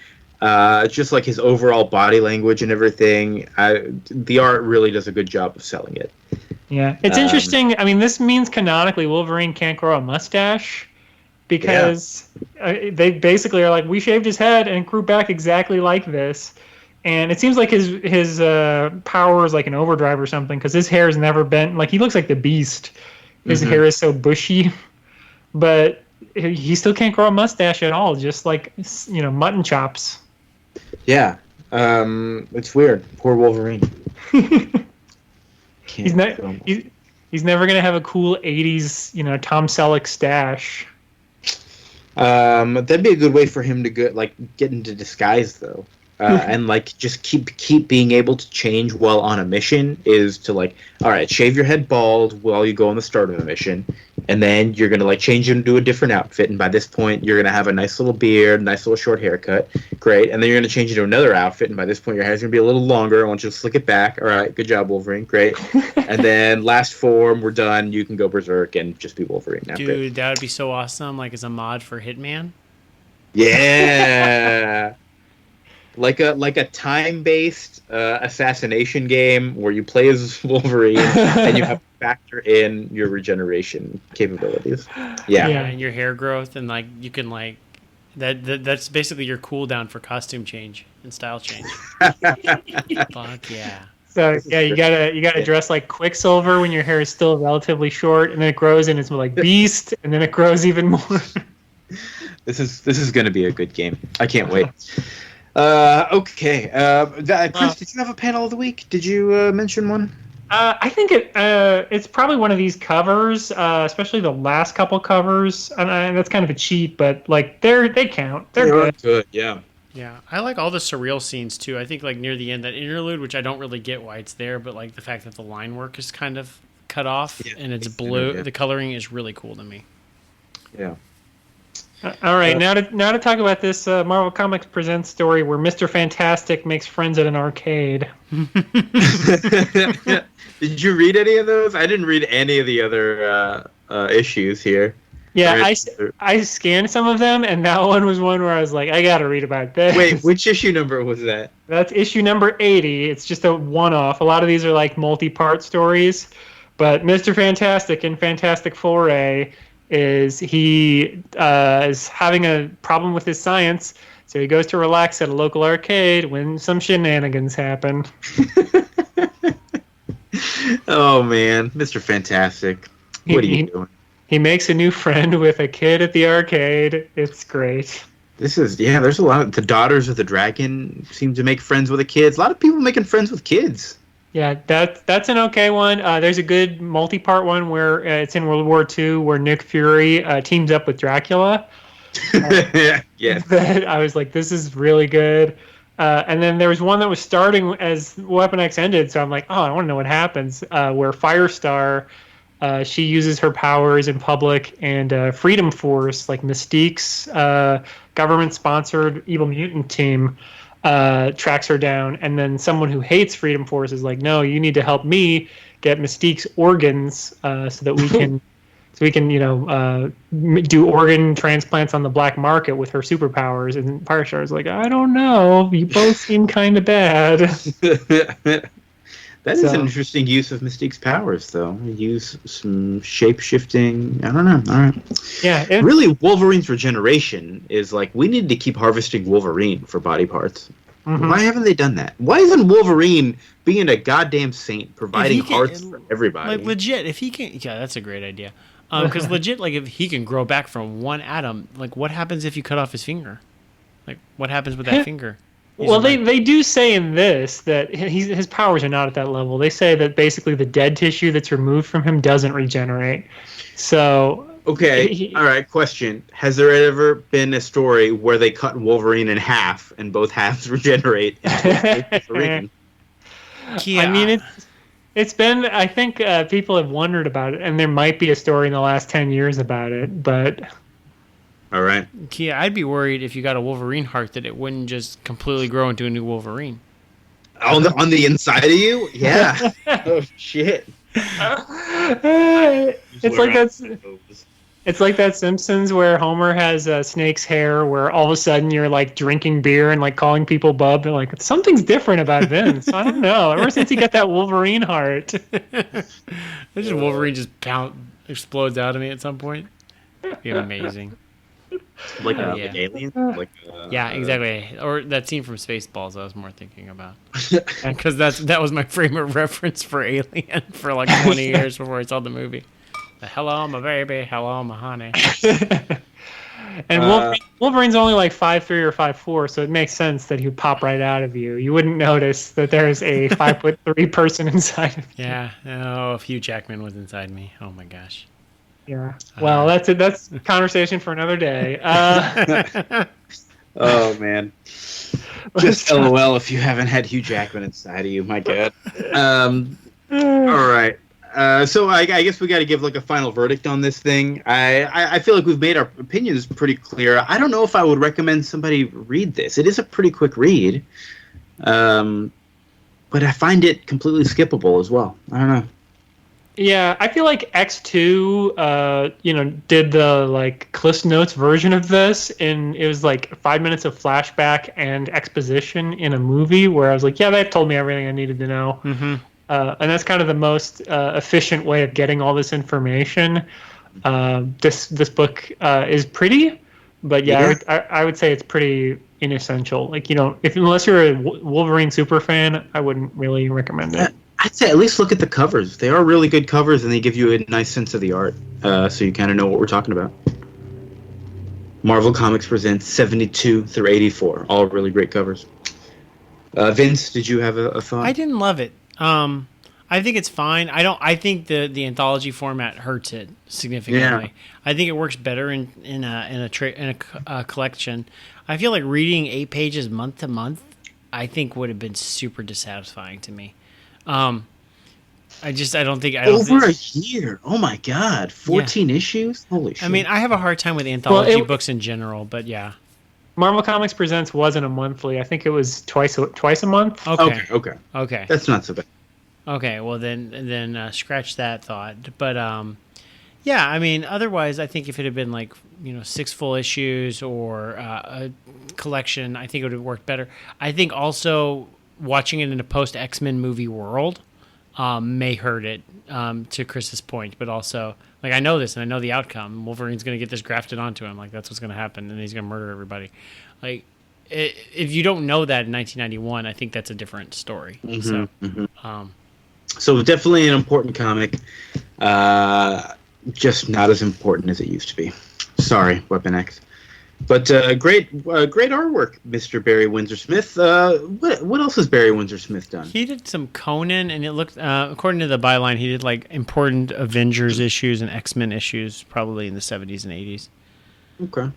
Just like his overall body language and everything, the art really does a good job of selling it.
Yeah, it's interesting. I mean, this means canonically Wolverine can't grow a mustache because they basically are like, we shaved his head and grew back exactly like this. And it seems like his power is like an overdrive or something, because his hair has never been, like, he looks like the Beast. His hair is so bushy, but he still can't grow a mustache at all, just like, mutton chops.
Yeah, it's weird. Poor Wolverine.
He's never gonna have a cool '80s, Tom Selleck stash.
That'd be a good way for him to get into disguise, though. And like just keep being able to change while on a mission is to, like, all right, shave your head bald while you go on the start of a mission, and then you're gonna like change into a different outfit, and by this point you're gonna have a nice little beard, nice little short haircut, great, and then you're gonna change into another outfit, and by this point your hair's gonna be a little longer. I want you to slick it back. All right, good job, Wolverine, great. And then last form, we're done. You can go berserk and just be Wolverine now.
Dude, great. That would be so awesome. Like, as a mod for Hitman.
Yeah. Like a time-based assassination game where you play as Wolverine and you have to factor in your regeneration capabilities. Yeah,
and your hair growth, and like you can like that's basically your cooldown for costume change and style change. Fuck yeah.
So yeah, you gotta dress like Quicksilver when your hair is still relatively short, and then it grows and it's like Beast, and then it grows even more.
This is gonna be a good game. I can't wait. Okay. Chris, did you have a panel of the week? Did you mention one?
I think it's probably one of these covers, especially the last couple covers. And that's kind of a cheat, but like they count. They're
good. Yeah.
Yeah, I like all the surreal scenes too. I think like near the end, that interlude, which I don't really get why it's there, but like the fact that the line work is kind of cut off and it's blue. The coloring is really cool to me.
Yeah.
All right, now to talk about this Marvel Comics Presents story where Mr. Fantastic makes friends at an arcade.
Did you read any of those? I didn't read any of the other issues here.
Yeah, I scanned some of them, and that one was one where I was like, I gotta read about this.
Wait, which issue number was that?
That's issue number 80. It's just a one-off. A lot of these are like multi-part stories, but Mr. Fantastic in Fantastic Foray is having a problem with his science, so he goes to relax at a local arcade when some shenanigans happen.
Oh man, Mr. Fantastic. What are you doing?
He makes a new friend with a kid at the arcade. It's great.
There's a lot of the Daughters of the Dragon seem to make friends with the kids. A lot of people making friends with kids.
Yeah, that's an okay one. There's a good multi-part one where it's in World War II where Nick Fury teams up with Dracula.
Yeah.
I was like, this is really good. And then there was one that was starting as Weapon X ended, so I'm like, oh, I want to know what happens. Where Firestar, she uses her powers in public, and Freedom Force, like Mystique's government-sponsored evil mutant team, tracks her down, and then someone who hates Freedom Force is like, no, you need to help me get Mystique's organs so that we can do organ transplants on the black market with her superpowers. And Firestar's like, I don't know, you both seem kind of bad.
That is an interesting use of Mystique's powers, though. Use some shape-shifting. I don't know. All right.
Yeah.
Really, Wolverine's regeneration is like, we need to keep harvesting Wolverine for body parts. Why haven't they done that? Why isn't Wolverine being a goddamn saint, providing hearts for everybody?
Like, legit, if he can... Yeah, that's a great idea. Because legit, like, if he can grow back from one atom, like, what happens if you cut off his finger? Like, what happens with that finger?
Well, they do say in this that his powers are not at that level. They say that basically the dead tissue that's removed from him doesn't regenerate. So...
Okay, all right, question. Has there ever been a story where they cut Wolverine in half and both halves regenerate?
I mean, it's been, I think people have wondered about it, and there might be a story in the last 10 years about it, but...
All right.
Kia, I'd be worried if you got a Wolverine heart that it wouldn't just completely grow into a new Wolverine.
On the inside of you? Yeah. Oh, shit.
It's like that Simpsons where Homer has Snake's hair, where all of a sudden you're like drinking beer and like calling people bub. And like, something's different about Vince. I don't know. Ever since he got that Wolverine heart,
Wolverine just explodes out of me at some point. It'd be amazing.
Like Alien?
Yeah, exactly. Or that scene from Spaceballs I was more thinking about. Because that was my frame of reference for Alien for like 20 years before I saw the movie. Hello, my baby. Hello, my honey.
And Wolverine's only like 5'3" or 5'4", so it makes sense that he would pop right out of you. You wouldn't notice that there's a 5'3" person inside of you.
Yeah. Oh, if Hugh Jackman was inside me. Oh my gosh.
Yeah. Well, that's it. That's a conversation for another day.
Oh man. Just LOL if you haven't had Hugh Jackman inside of you. My God. All right. So I guess we got to give like a final verdict on this thing. I feel like we've made our opinions pretty clear. I don't know if I would recommend somebody read this. It is a pretty quick read, but I find it completely skippable as well. I don't know.
Yeah, I feel like X2, did the like Cliff Notes version of this, and it was like 5 minutes of flashback and exposition in a movie where I was like, yeah, that told me everything I needed to know.
Mm-hmm.
And that's kind of the most efficient way of getting all this information. This book is pretty, but I would say it's pretty inessential. Like, unless you're a Wolverine super fan, I wouldn't really recommend it.
I'd say at least look at the covers. They are really good covers, and they give you a nice sense of the art, so you kind of know what we're talking about. Marvel Comics presents 72 through 84, all really great covers. Vince, did you have a thought?
I didn't love it. I think it's fine. I think the anthology format hurts it significantly. Yeah. I think it works better in a collection. I feel like reading 8 pages month to month, I think would have been super dissatisfying to me. I don't think
over a year. Oh my God, 14 issues. Holy shit!
I mean, I have a hard time with anthology books in general, but yeah.
Marvel Comics Presents wasn't a monthly. I think it was twice a month.
Okay. That's not so bad.
Okay, well then scratch that thought. But yeah, I mean, otherwise, I think if it had been like 6 full issues or a collection, I think it would have worked better. I think also watching it in a post X-Men movie world may hurt it. To Chris's point, but also like I know this and I know the outcome. Wolverine's going to get this grafted onto him. Like that's what's going to happen, and he's going to murder everybody. Like if you don't know that in 1991, I think that's a different story.
So definitely an important comic, just not as important as it used to be. Sorry, Weapon X. But great artwork, Mr. Barry Windsor-Smith. What else has Barry Windsor-Smith done?
He did some Conan, and it looked, according to the byline, he did like important Avengers issues and X-Men issues, probably in the 70s and 80s.
Okay.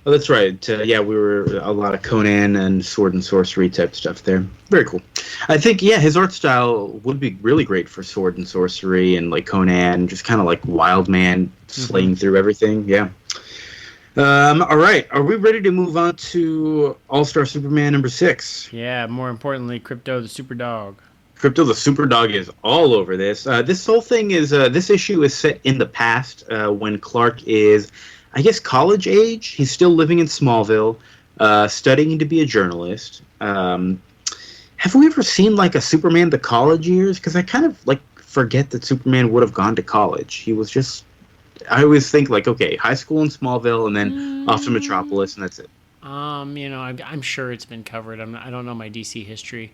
Oh, that's right. We were a lot of Conan and Sword and Sorcery type stuff there. Very cool. I think, his art style would be really great for Sword and Sorcery and like Conan, just kind of like wild man slaying through everything. Yeah. All right. Are we ready to move on to All-Star Superman number 6?
Yeah, more importantly, Crypto the Super Dog.
Crypto the Super Dog is all over this. This whole thing is, this issue is set in the past when Clark is, I guess, college age. He's still living in Smallville, studying to be a journalist. Have we ever seen like a Superman the college years? Because I kind of like forget that Superman would have gone to college. He was just... I always think like, okay, high school in Smallville and then off to Metropolis, and that's it.
I'm sure it's been covered. I don't know my DC history,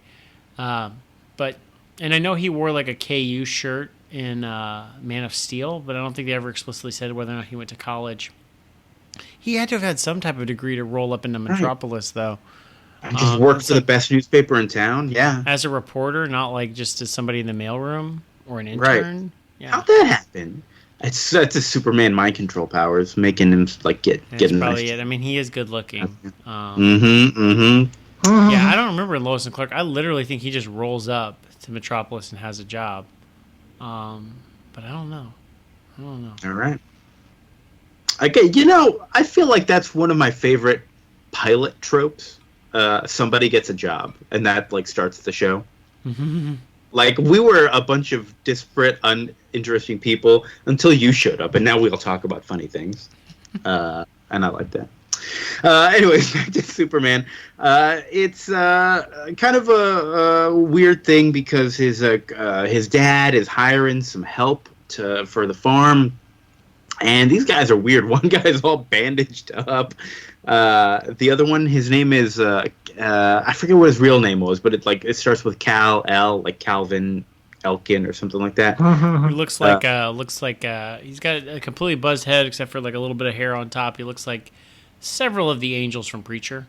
but and I know he wore like a KU shirt in Man of Steel, but I don't think they ever explicitly said whether or not he went to college. He had to have had some type of degree to roll up into Metropolis, though.
I just worked for the best newspaper in town. Yeah,
as a reporter, not like just as somebody in the mailroom or an intern.
Right.
Yeah.
How'd that happen? It's a Superman mind control powers making him like get
probably
nice.
it. I mean, he is good looking.
Yeah,
I don't remember in Lois and Clark. I literally think he just rolls up to Metropolis and has a job. But I don't know.
All right. Okay, I feel like that's one of my favorite pilot tropes. Somebody gets a job, and that like starts the show. Like we were a bunch of disparate, uninteresting people until you showed up, and now we'll talk about funny things. And I like that. Anyways, back to Superman. It's kind of a weird thing because his dad is hiring some help for the farm, and these guys are weird. One guy's all bandaged up. The other one, his name is I forget what his real name was, but it starts with Cal-El, like Calvin Elkin or something like that.
He looks like he's got a completely buzzed head except for like a little bit of hair on top. He looks like several of the angels from Preacher.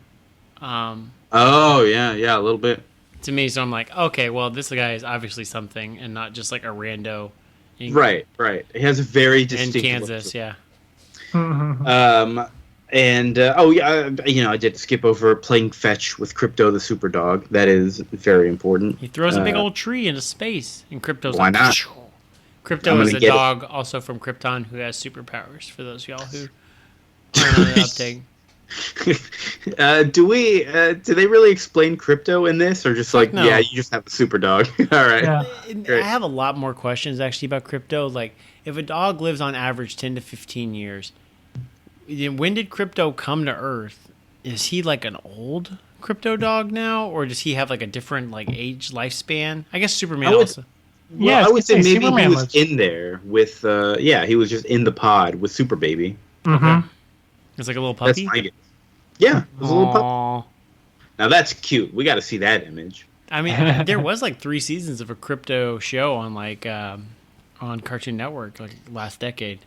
Oh yeah, a little bit.
To me, so I'm like, okay, well, this guy is obviously something and not just like a rando.
Right. He has a very distinct
in Kansas, yeah.
And I did skip over playing fetch with Krypto the super dog. That is very important.
He throws a big old tree into space, and Krypto's
why
like,
not?
Krypto is a dog also from Krypton who has superpowers. For those of y'all who aren't on the update.
Do they really explain Krypto in this, or just like, no. Yeah, you just have a super dog? All right.
Yeah. I have a lot more questions actually about Krypto. Like, if a dog lives on average 10 to 15 years, when did Krypto come to Earth? Is he like an old Krypto dog now, or does he have like a different like age lifespan? I guess Superman also.
Yeah, I would say maybe Superman he was in there with. He was just in the pod with Super Baby.
Okay. It's like a little puppy.
That's my guess. Yeah, it was a little puppy. Now that's cute. We got to see that image.
I mean, there was like 3 seasons of a Krypto show on like on Cartoon Network like last decade.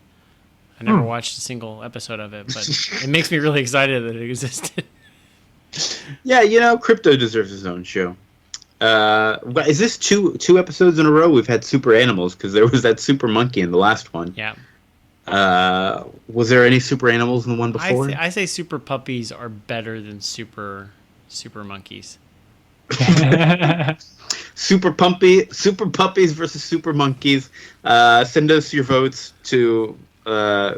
I never watched a single episode of it, but it makes me really excited that it existed.
Yeah, Krypto deserves his own show. Is this two episodes in a row we've had super animals? Because there was that super monkey in the last one.
Yeah.
Was there any super animals in the one before?
I say super puppies are better than super monkeys.
Super puppies versus super monkeys. Send us your votes to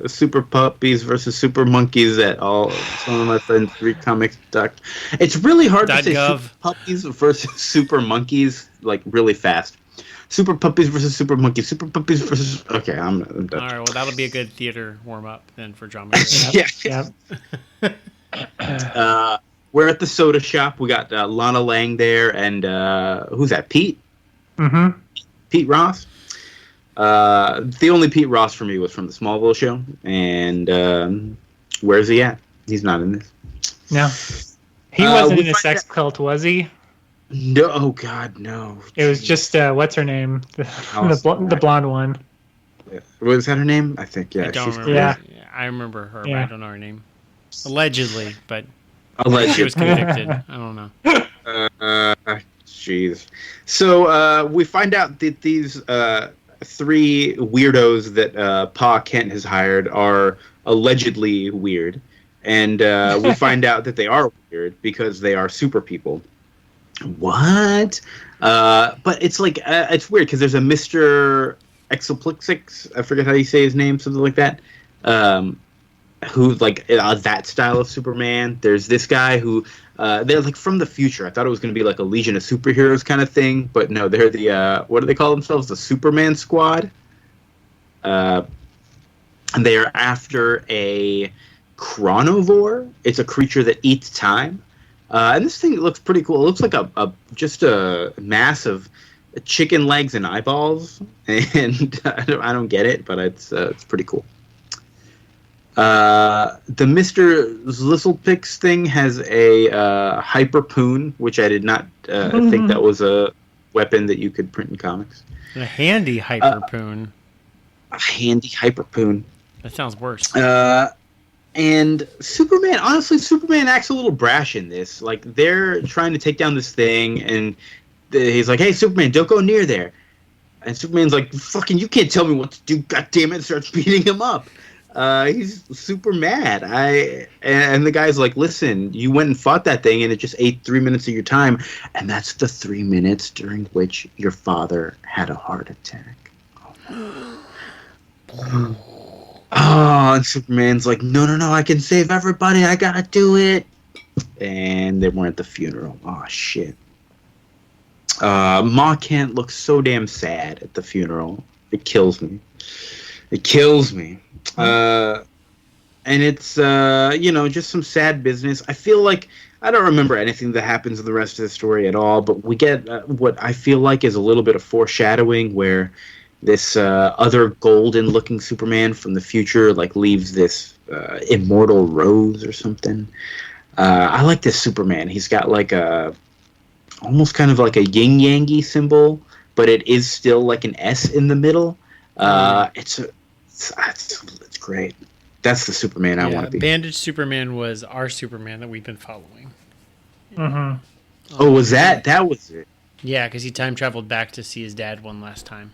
super puppies versus super monkeys at all. Some of my friends read comics. It's really hard to say super puppies versus super monkeys like really fast. Super puppies versus super monkeys. Super puppies versus. Okay, I'm done.
All right, well that'll be a good theater warm up then for drama.
Yeah. We're at the soda shop. We got Lana Lang there, and who's that? Pete.
Mm-hmm.
Pete Ross. The only Pete Ross for me was from the Smallville show, and where's he at? He's not in this.
No, he wasn't in a sex cult, was he?
No, oh God, no.
It was just what's her name, the blonde one.
Was that her name? I think yeah.
I don't remember.
Yeah,
I remember her, but I don't know her name. Allegedly, but
allegedly
she was convicted. I don't know.
Jeez. So we find out that these 3 weirdos that Pa Kent has hired are allegedly weird, and we find out that they are weird because they are super people. What? But it's like it's weird because there's a Mr. Exoplexix, I forget how you say his name, something like that. Who like that style of Superman. There's this guy who they're like from the future. I thought it was going to be like a Legion of Superheroes kind of thing, but no, they're the what do they call themselves? The Superman Squad. And they are after a chronovore. It's a creature that eats time. And this thing looks pretty cool. It looks like just a mass of chicken legs and eyeballs, and I don't get it, but it's pretty cool. The Mr. Zlisselpix thing has a hyperpoon, which I did not think that was a weapon that you could print in comics.
A handy hyperpoon.
A handy hyperpoon.
That sounds worse.
And Superman, honestly, Superman acts a little brash in this. Like, they're trying to take down this thing, and he's like, hey, Superman, don't go near there. And Superman's like, fucking, you can't tell me what to do, goddammit, starts beating him up. He's super mad. And the guy's like, listen, you went and fought that thing, and it just ate 3 minutes of your time, and that's the 3 minutes during which your father had a heart attack. Oh, and Superman's like, no, I can save everybody. I gotta do it. And they weren't at the funeral. Oh, shit. Ma Kent looks so damn sad at the funeral. It kills me. And it's, just some sad business. I feel like I don't remember anything that happens in the rest of the story at all, but we get what I feel like is a little bit of foreshadowing where this other golden-looking Superman from the future leaves this immortal rose or something. I like this Superman. He's got almost kind of like a yin-yang-y symbol, but it is still like an S in the middle. It's great. That's the Superman I want to be.
Bandaged Superman was our Superman that we've been following.
Mm-hmm.
Oh, was that? That was it.
Yeah, because he time traveled back to see his dad one last time.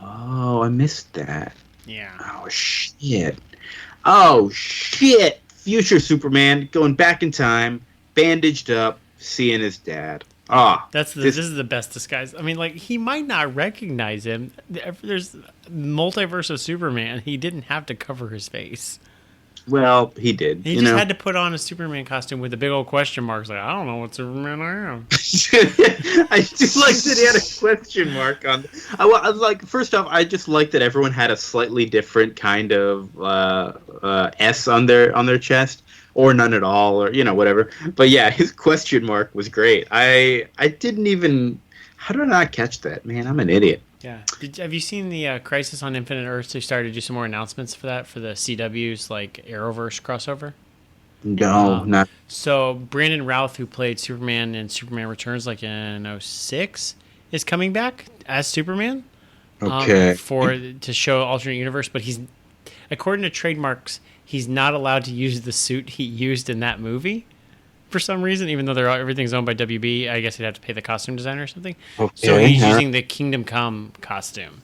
Oh, I missed that.
Yeah.
Oh, shit. Future Superman going back in time, bandaged up, seeing his dad.
This is the best disguise. I mean, he might not recognize him. There's multiverse of Superman. He didn't have to cover his face.
Well, he did.
He just had to put on a Superman costume with a big old question mark. I don't know what Superman I am.
I do like that he had a question mark on. I was like, first off, I just like that everyone had a slightly different kind of S on their chest, or none at all, or whatever. But yeah, his question mark was great. I didn't even. How did I not catch that, man? I'm an idiot.
Yeah. Have you seen the Crisis on Infinite Earths? They started to do some more announcements for that, for the CW's Arrowverse crossover.
No, not.
So Brandon Routh, who played Superman in Superman Returns in 2006, is coming back as Superman.
Okay.
To show alternate universe, but he's, according to trademarks, he's not allowed to use the suit he used in that movie. For some reason, even though everything's owned by WB, I guess he'd have to pay the costume designer or something. Okay, so he's using the Kingdom Come costume.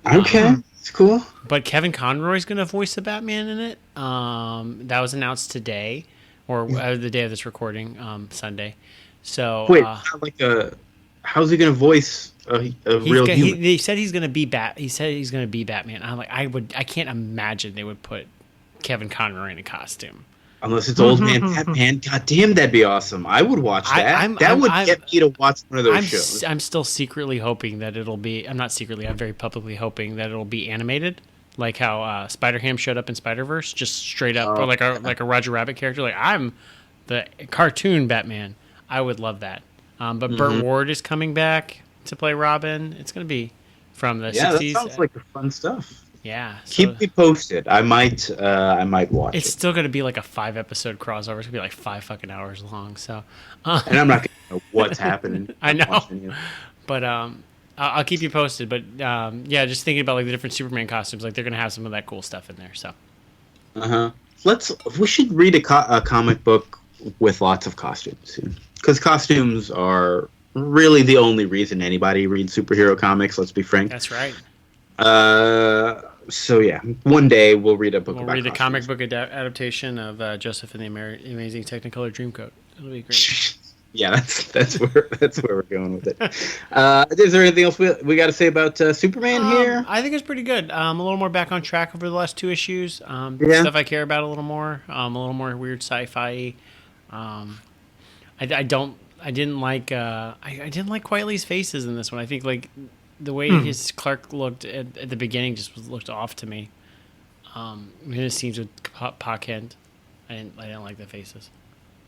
Okay, it's cool.
But Kevin Conroy's going to voice the Batman in it. That was announced today, or the day of this recording, Sunday. So
wait, how's he going to voice a real human?
He said he's going to be He said he's going to be Batman. I'm like, I can't imagine they would put Kevin Conroy in a costume.
Unless it's Old Man Batman. God damn, that'd be awesome. I would watch that. That would get me to watch one of those shows.
I'm still secretly hoping that it'll be... I'm not secretly, I'm very publicly hoping that it'll be animated. Like how Spider-Ham showed up in Spider-Verse, just straight up, or like a Roger Rabbit character. I'm the cartoon Batman. I would love that. But Burt Ward is coming back to play Robin. It's going to be from the 60s.
Yeah, that sounds like the fun stuff.
Yeah.
Keep me posted. I might watch it.
It's still going to be like a 5-episode crossover. It's going to be 5 fucking hours long. So,
and I'm not going to know what's happening.
I know. But I'll keep you posted. But just thinking about the different Superman costumes, they're going to have some of that cool stuff in there. So.
We should read a comic book with lots of costumes soon, because costumes are really the only reason anybody reads superhero comics. Let's be frank.
That's right.
So yeah, one day we'll read a book.
We'll read a comic book adaptation of Joseph and the Amazing Technicolor Dreamcoat. It'll be great.
Yeah, that's where we're going with it. Is there anything else we got to say about Superman here?
I think it's pretty good. A little more back on track over the last 2 issues. Stuff I care about a little more. A little more weird sci-fi. I didn't like Quietly's faces in this one. I think the way his Clark looked at the beginning looked off to me. His scenes with Pa Kent, I didn't like the faces.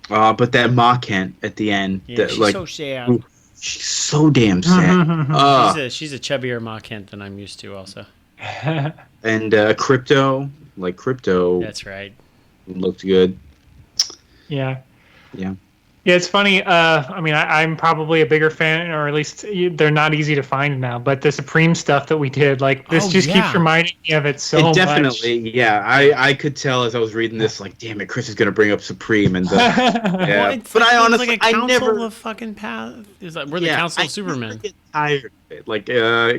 But that Ma Kent at the end,
she's so sad.
Ooh, she's so damn sad.
She's a chubbier Ma Kent than I'm used to, also.
And Crypto, like Crypto.
That's right.
Looked good.
Yeah.
Yeah.
Yeah, it's funny. I mean, I'm probably a bigger fan, or at least they're not easy to find now. But the Supreme stuff that we did, like this, keeps reminding me of it so much.
Definitely, yeah. I could tell as I was reading this, like, damn it, Chris is going to bring up Supreme, and
yeah.
But I honestly,
like a council of fucking we're the Council of Supermen.
I get tired of it, like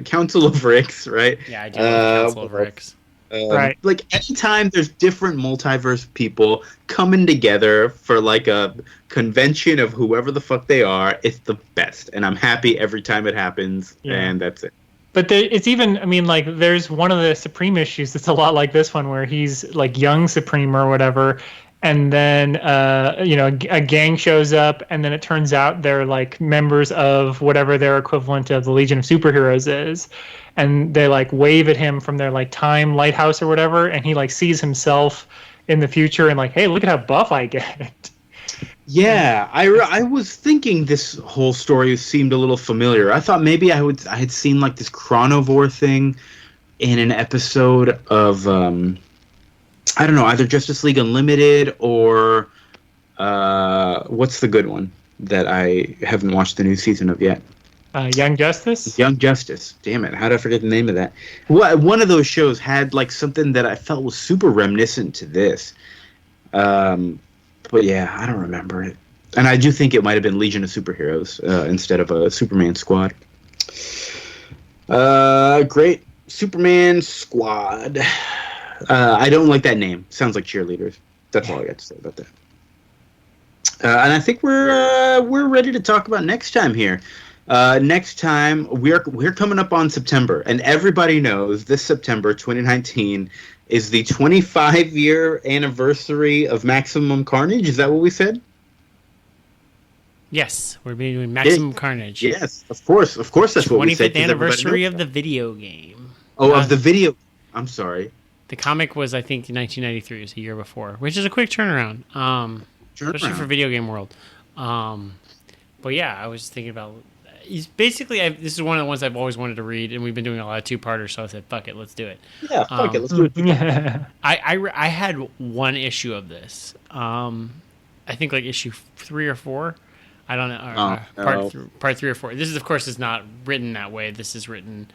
Council of Ricks, right?
Yeah, I do like Council of Ricks.
Right.
Like anytime there's different multiverse people coming together for like a convention of whoever the fuck they are, it's the best, and I'm happy every time it happens, and that's it.
But it's even, I mean, like there's one of the Supreme issues that's a lot like this one where he's like young Supreme or whatever, and then a gang shows up, and then it turns out they're like members of whatever their equivalent of the Legion of Superheroes is. And they like wave at him from their like time lighthouse or whatever, and he like sees himself in the future and like, hey, look at how buff I get.
Yeah, I was thinking this whole story seemed a little familiar. I thought maybe I had seen like this chronovore thing in an episode of I don't know, either Justice League Unlimited or what's the good one that I haven't watched the new season of yet?
Young Justice?
Young Justice. Damn it. How did I forget the name of that? One of those shows had like something that I felt was super reminiscent to this. But yeah, I don't remember it. And I do think it might have been Legion of Superheroes instead of a Superman Squad. Great. Superman Squad. I don't like that name. Sounds like cheerleaders. That's all I got to say about that. And I think we're ready to talk about next time here. Next time we're coming up on September, and everybody knows this September 2019 is the 25-year anniversary of Maximum Carnage. Is that what we said?
Yes, we're doing Maximum Carnage.
Yes, of course that's what we said.
25th anniversary of the video game.
Of the video. I'm sorry.
The comic was, I think, 1993. It was a year before, which is a quick turnaround. Especially for video game world. But yeah, I was thinking about. He's basically, this is one of the ones I've always wanted to read, and we've been doing a lot of two-parters, so I said, fuck it, let's do it.
Yeah, fuck it, let's do it.
I had one issue of this. I think like issue 3 or 4. I don't know. Part 3 or 4. This is, of course, is not written that way. This is written.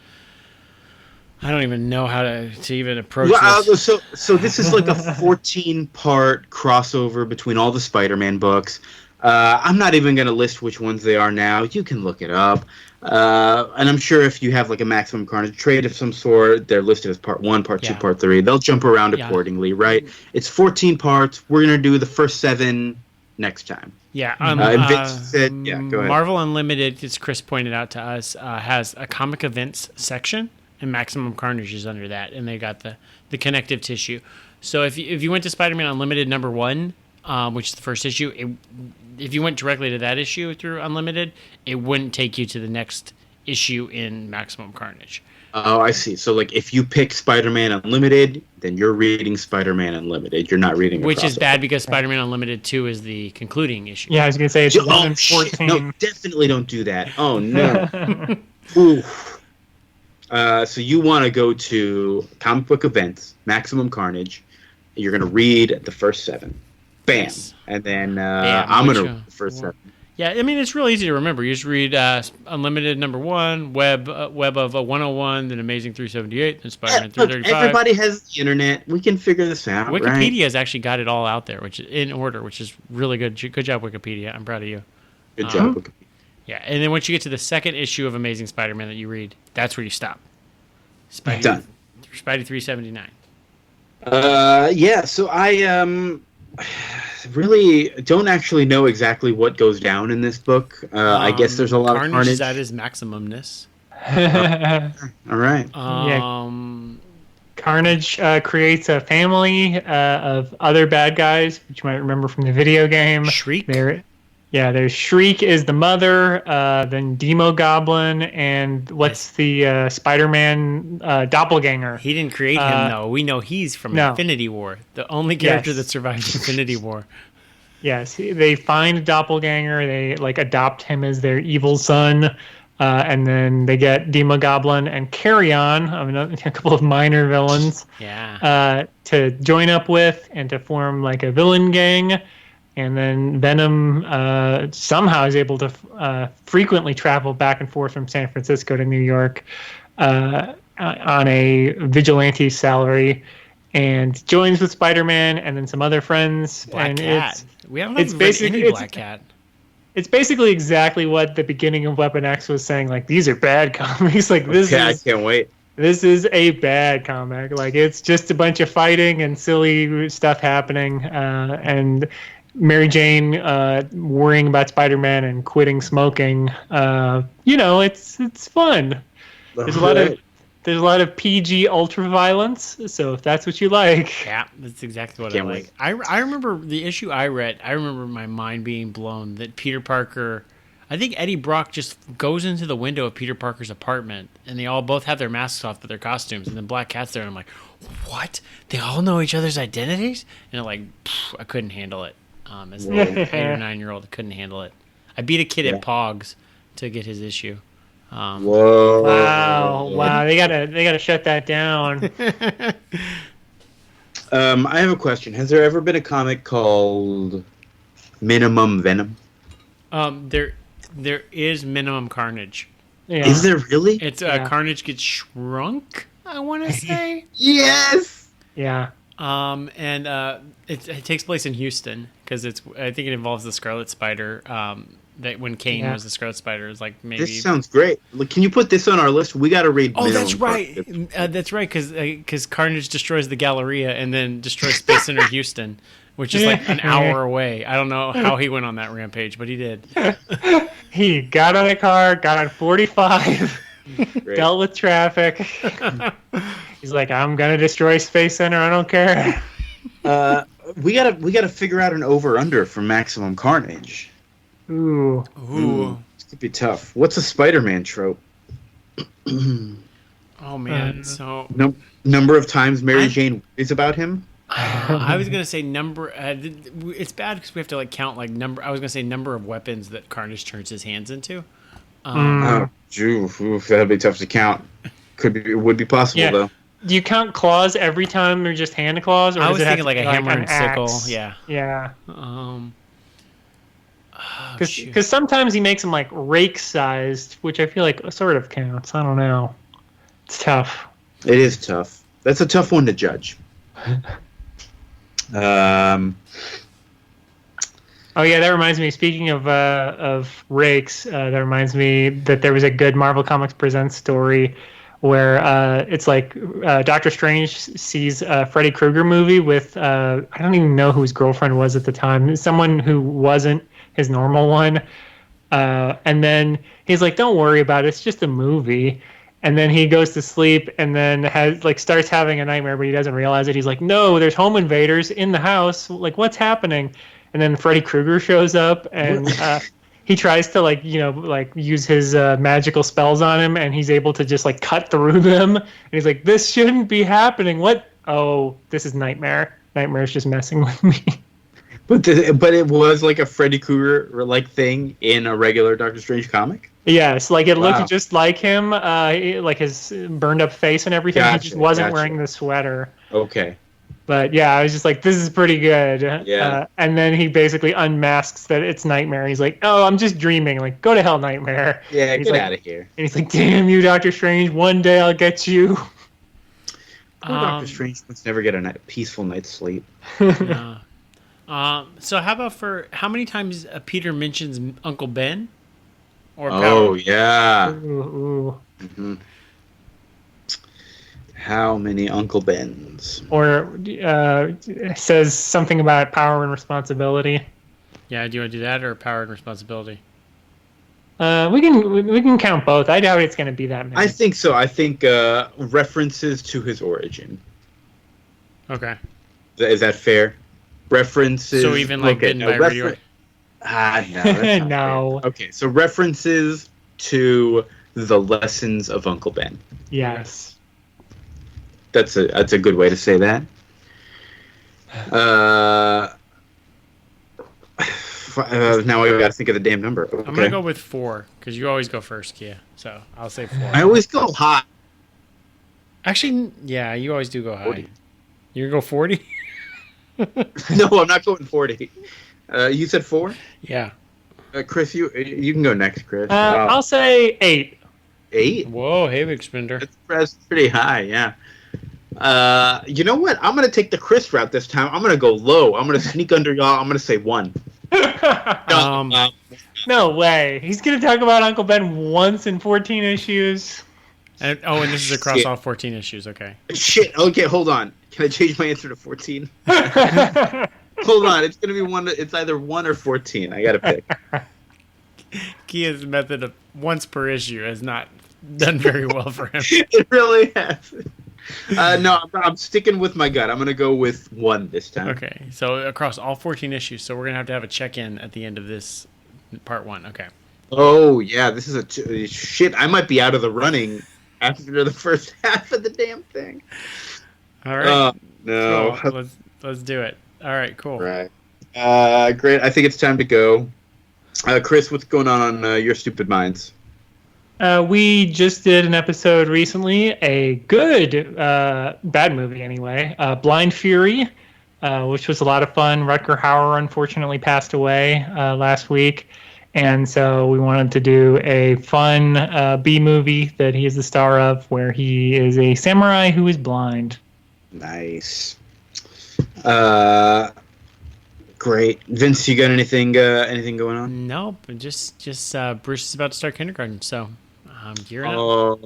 I don't even know how to even approach this.
So this is like a 14-part crossover between all the Spider-Man books. I'm not even going to list which ones they are now. You can look it up. And I'm sure if you have like a Maximum Carnage trade of some sort, they're listed as part 1, part 2, part 3. They'll jump around accordingly, right? It's 14 parts. We're going to do the first 7 next time.
Yeah.
Vince said, go ahead.
Marvel Unlimited, as Chris pointed out to us, has a comic events section, and Maximum Carnage is under that, and they got the connective tissue. So if you went to Spider-Man Unlimited number 1, which is the first issue, if you went directly to that issue through Unlimited, it wouldn't take you to the next issue in Maximum Carnage.
Oh, I see. So, like, if you pick Spider-Man Unlimited, then you're reading Spider-Man Unlimited. You're not reading
Which is bad because Spider-Man Unlimited 2 is the concluding issue.
Yeah, I was going to say it's 11, 14.
No, definitely don't do that. Oh, no. Oof. So you want to go to comic book events, Maximum Carnage, and you're going to read the first 7. Bam. Yes. And then I'm going to read the first 7.
Yeah, I mean, it's real easy to remember. You just read Unlimited number 1, Web of 101, then Amazing 378, then Spider-Man 335.
Everybody has the internet. We can figure this out.
Wikipedia has actually got it all out there, which is in order, which is really good. Good job, Wikipedia. I'm proud of you.
Good job, Wikipedia.
Yeah, and then once you get to the second issue of Amazing Spider-Man that you read, that's where you stop.
Done.
Spidey 379.
Yeah, so I really don't actually know exactly what goes down in this book. I guess there's a lot of carnage.
Is at his maximumness.
All right.
Carnage creates a family of other bad guys, which you might remember from the video game.
Shriek.
There's Shriek is the mother, then Demo Goblin, and what's the Spider-Man doppelganger.
He didn't create him, though. We know he's from Infinity War, the only character that survived Infinity War.
Yes, they find a doppelganger. They adopt him as their evil son. And then they get Demogoblin and Carrion, a couple of minor villains, to join up with and to form like a villain gang. And then Venom somehow is able to frequently travel back and forth from San Francisco to New York on a vigilante salary, and joins with Spider-Man and then some other friends.
Black
and
Cat. We haven't had any Black Cat.
It's basically exactly what the beginning of Weapon X was saying. Like, these are bad comics. Like, this
I can't wait.
This is a bad comic. Like, it's just a bunch of fighting and silly stuff happening, and Mary Jane worrying about Spider-Man and quitting smoking. It's fun. There's a lot of PG ultra violence. So if that's what you like,
yeah, that's exactly what I like. I remember the issue I read. I remember my mind being blown that Peter Parker. I think Eddie Brock just goes into the window of Peter Parker's apartment, and they all both have their masks off, but their costumes, and then Black Cat's there, and I'm like, what? They all know each other's identities? And I couldn't handle it. As an 8 or 9-year-old, I couldn't handle it. I beat a kid at Pogs to get his issue.
Whoa!
Wow! They gotta shut that down.
I have a question. Has there ever been a comic called Minimum Venom?
There is Minimum Carnage.
Yeah.
Is there really?
It's Carnage gets shrunk, I want to say.
Yes.
Yeah.
It takes place in Houston because I think it involves the Scarlet Spider. That when Kane was the Scarlet Spider, is like maybe.
This sounds great. Look, can you put this on our list? We got to read.
Oh, that's right. That's right, because Carnage destroys the Galleria and then destroys Space Center Houston, which is like an hour away. I don't know how he went on that rampage, but he did.
He got on a car, got on 45, dealt with traffic. He's like, I'm gonna destroy Space Center. I don't care.
We gotta figure out an over/under for Maximum Carnage.
Ooh.
This could be tough. What's a Spider-Man trope?
Oh man, so
number of times Mary Jane is about him.
I was gonna say number. It's bad because we have to like count like number. I was gonna say number of weapons that Carnage turns his hands into.
That'd be tough to count. Would be possible though.
Do you count claws every time, or just hand claws? Or
I was thinking like a hammer and sickle.
Axe?
Yeah.
Because sometimes he makes them like rake-sized, which I feel like sort of counts. I don't know. It's tough.
It is tough. That's a tough one to judge.
Oh yeah, that reminds me. Speaking of rakes, that reminds me that there was a good Marvel Comics Presents story where it's like Doctor Strange sees a Freddy Krueger movie with I don't even know who his girlfriend was at the time, someone who wasn't his normal one, and then he's like, "Don't worry about it. It's just a movie." And then he goes to sleep and then starts having a nightmare, but he doesn't realize it. He's like, "No, there's home invaders in the house. Like, what's happening?" And then Freddy Krueger shows up and he tries to use his magical spells on him, and he's able to just like cut through them. And he's like, "This shouldn't be happening. What? Oh, this is Nightmare. Nightmare's just messing with me."
But it was like a Freddy Krueger like thing in a regular Doctor Strange comic.
Yes, like it looked just like him, like his burned up face and everything. He just wasn't wearing the sweater.
Okay.
But yeah, I was just like, this is pretty good.
Yeah.
And then he basically unmasks that it's Nightmare. He's like, "Oh, I'm just dreaming." Like, go to hell, Nightmare.
Yeah, get out of here.
And he's like, "Damn you, Doctor Strange. One day I'll get you."
Doctor Strange must never get a peaceful night's sleep.
Yeah. So how about how many times Peter mentions Uncle Ben? Or
Power? Yeah.
Ooh.
Mm-hmm. How many Uncle Bens?
Or says something about power and responsibility.
Yeah, do you want to do that or power and responsibility?
We can count both. I doubt it's going to be that many.
I think so. I think references to his origin.
Okay.
Is that fair? References.
So even like Bitten by Radio.
No.
No.
Okay, so references to the lessons of Uncle Ben.
Yes.
That's a good way to say that. Now I got to think of the damn number. Okay.
I'm gonna go with 4 because you always go first, Kia. So I'll say 4.
I always go high.
Actually, yeah, you always do go high. 40. You're gonna go 40?
No, I'm not going 40. You said 4?
Yeah.
Chris, you can go next, Chris.
I'll say 8.
8?
Whoa, hey, big spender.
That's pretty high, yeah. You know what? I'm gonna take the Chris route this time. I'm gonna go low. I'm gonna sneak under y'all. I'm gonna say 1.
No way. He's gonna talk about Uncle Ben once in 14 issues.
And this is across all 14 issues. Okay.
Shit. Okay, hold on. Can I change my answer to 14? Hold on. It's gonna be one. It's either 1 or 14. I gotta pick.
Kia's method of once per issue has not done very well for him.
It really has. No, I'm sticking with my gut. I'm going to go with 1 this time.
Okay, so across all 14 issues. So we're going to have a check-in at the end of this part 1. Okay.
Oh, yeah. This is shit. I might be out of the running after the first half of the damn thing.
All right.
No.
Cool. Let's do it. All right, cool.
Right. Great. I think it's time to go. Chris, what's going on Your Stupid Minds?
We just did an episode recently, a good, bad movie anyway, Blind Fury, which was a lot of fun. Rutger Hauer unfortunately passed away last week, and so we wanted to do a fun B movie that he is the star of, where he is a samurai who is blind.
Nice. Great. Vince, you got anything going on?
Nope. Just Bruce is about to start kindergarten, so I'm gearing up.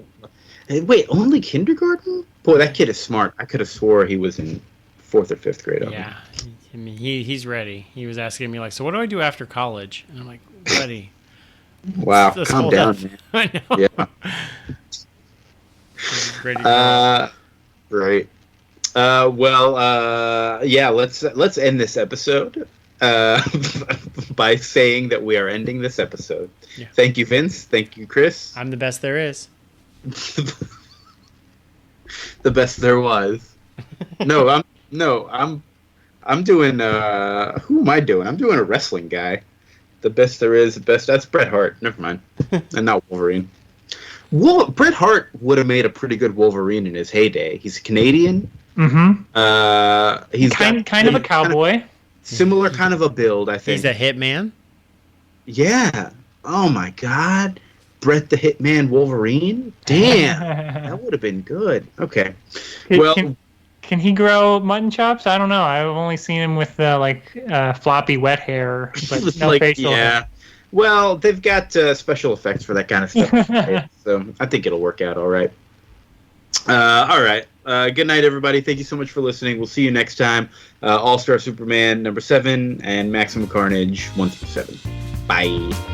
Wait, only kindergarten? Boy, that kid is smart. I could have swore he was in 4th or 5th grade.
Yeah. I mean, he's ready. He was asking me, like, so what do I do after college? And I'm like, ready.
Wow, calm down, man.
I know.
Yeah.
Ready
Right. Yeah, let's end this episode by saying that we are ending this episode. Yeah. Thank you, Vince. Thank you, Chris.
I'm the best there is.
The best there was. I'm doing who am I doing? I'm doing a wrestling guy. The best there is, the best. That's Bret Hart. Never mind. And not Wolverine. Bret Hart would have made a pretty good Wolverine in his heyday. He's Canadian.
Mm-hmm.
He's
kind of a cowboy.
Similar kind of a build, I think.
He's a hitman?
Yeah. Oh, my God. Bret the Hitman Wolverine? Damn. That would have been good. Okay.
Can he grow mutton chops? I don't know. I've only seen him with floppy wet hair, but no facial hair.
Well, they've got special effects for that kind of stuff. Right? So I think it'll work out all right. All right. Good night, everybody. Thank you so much for listening. We'll see you next time. All-Star Superman number 7 and Maximum Carnage 1-7. Bye.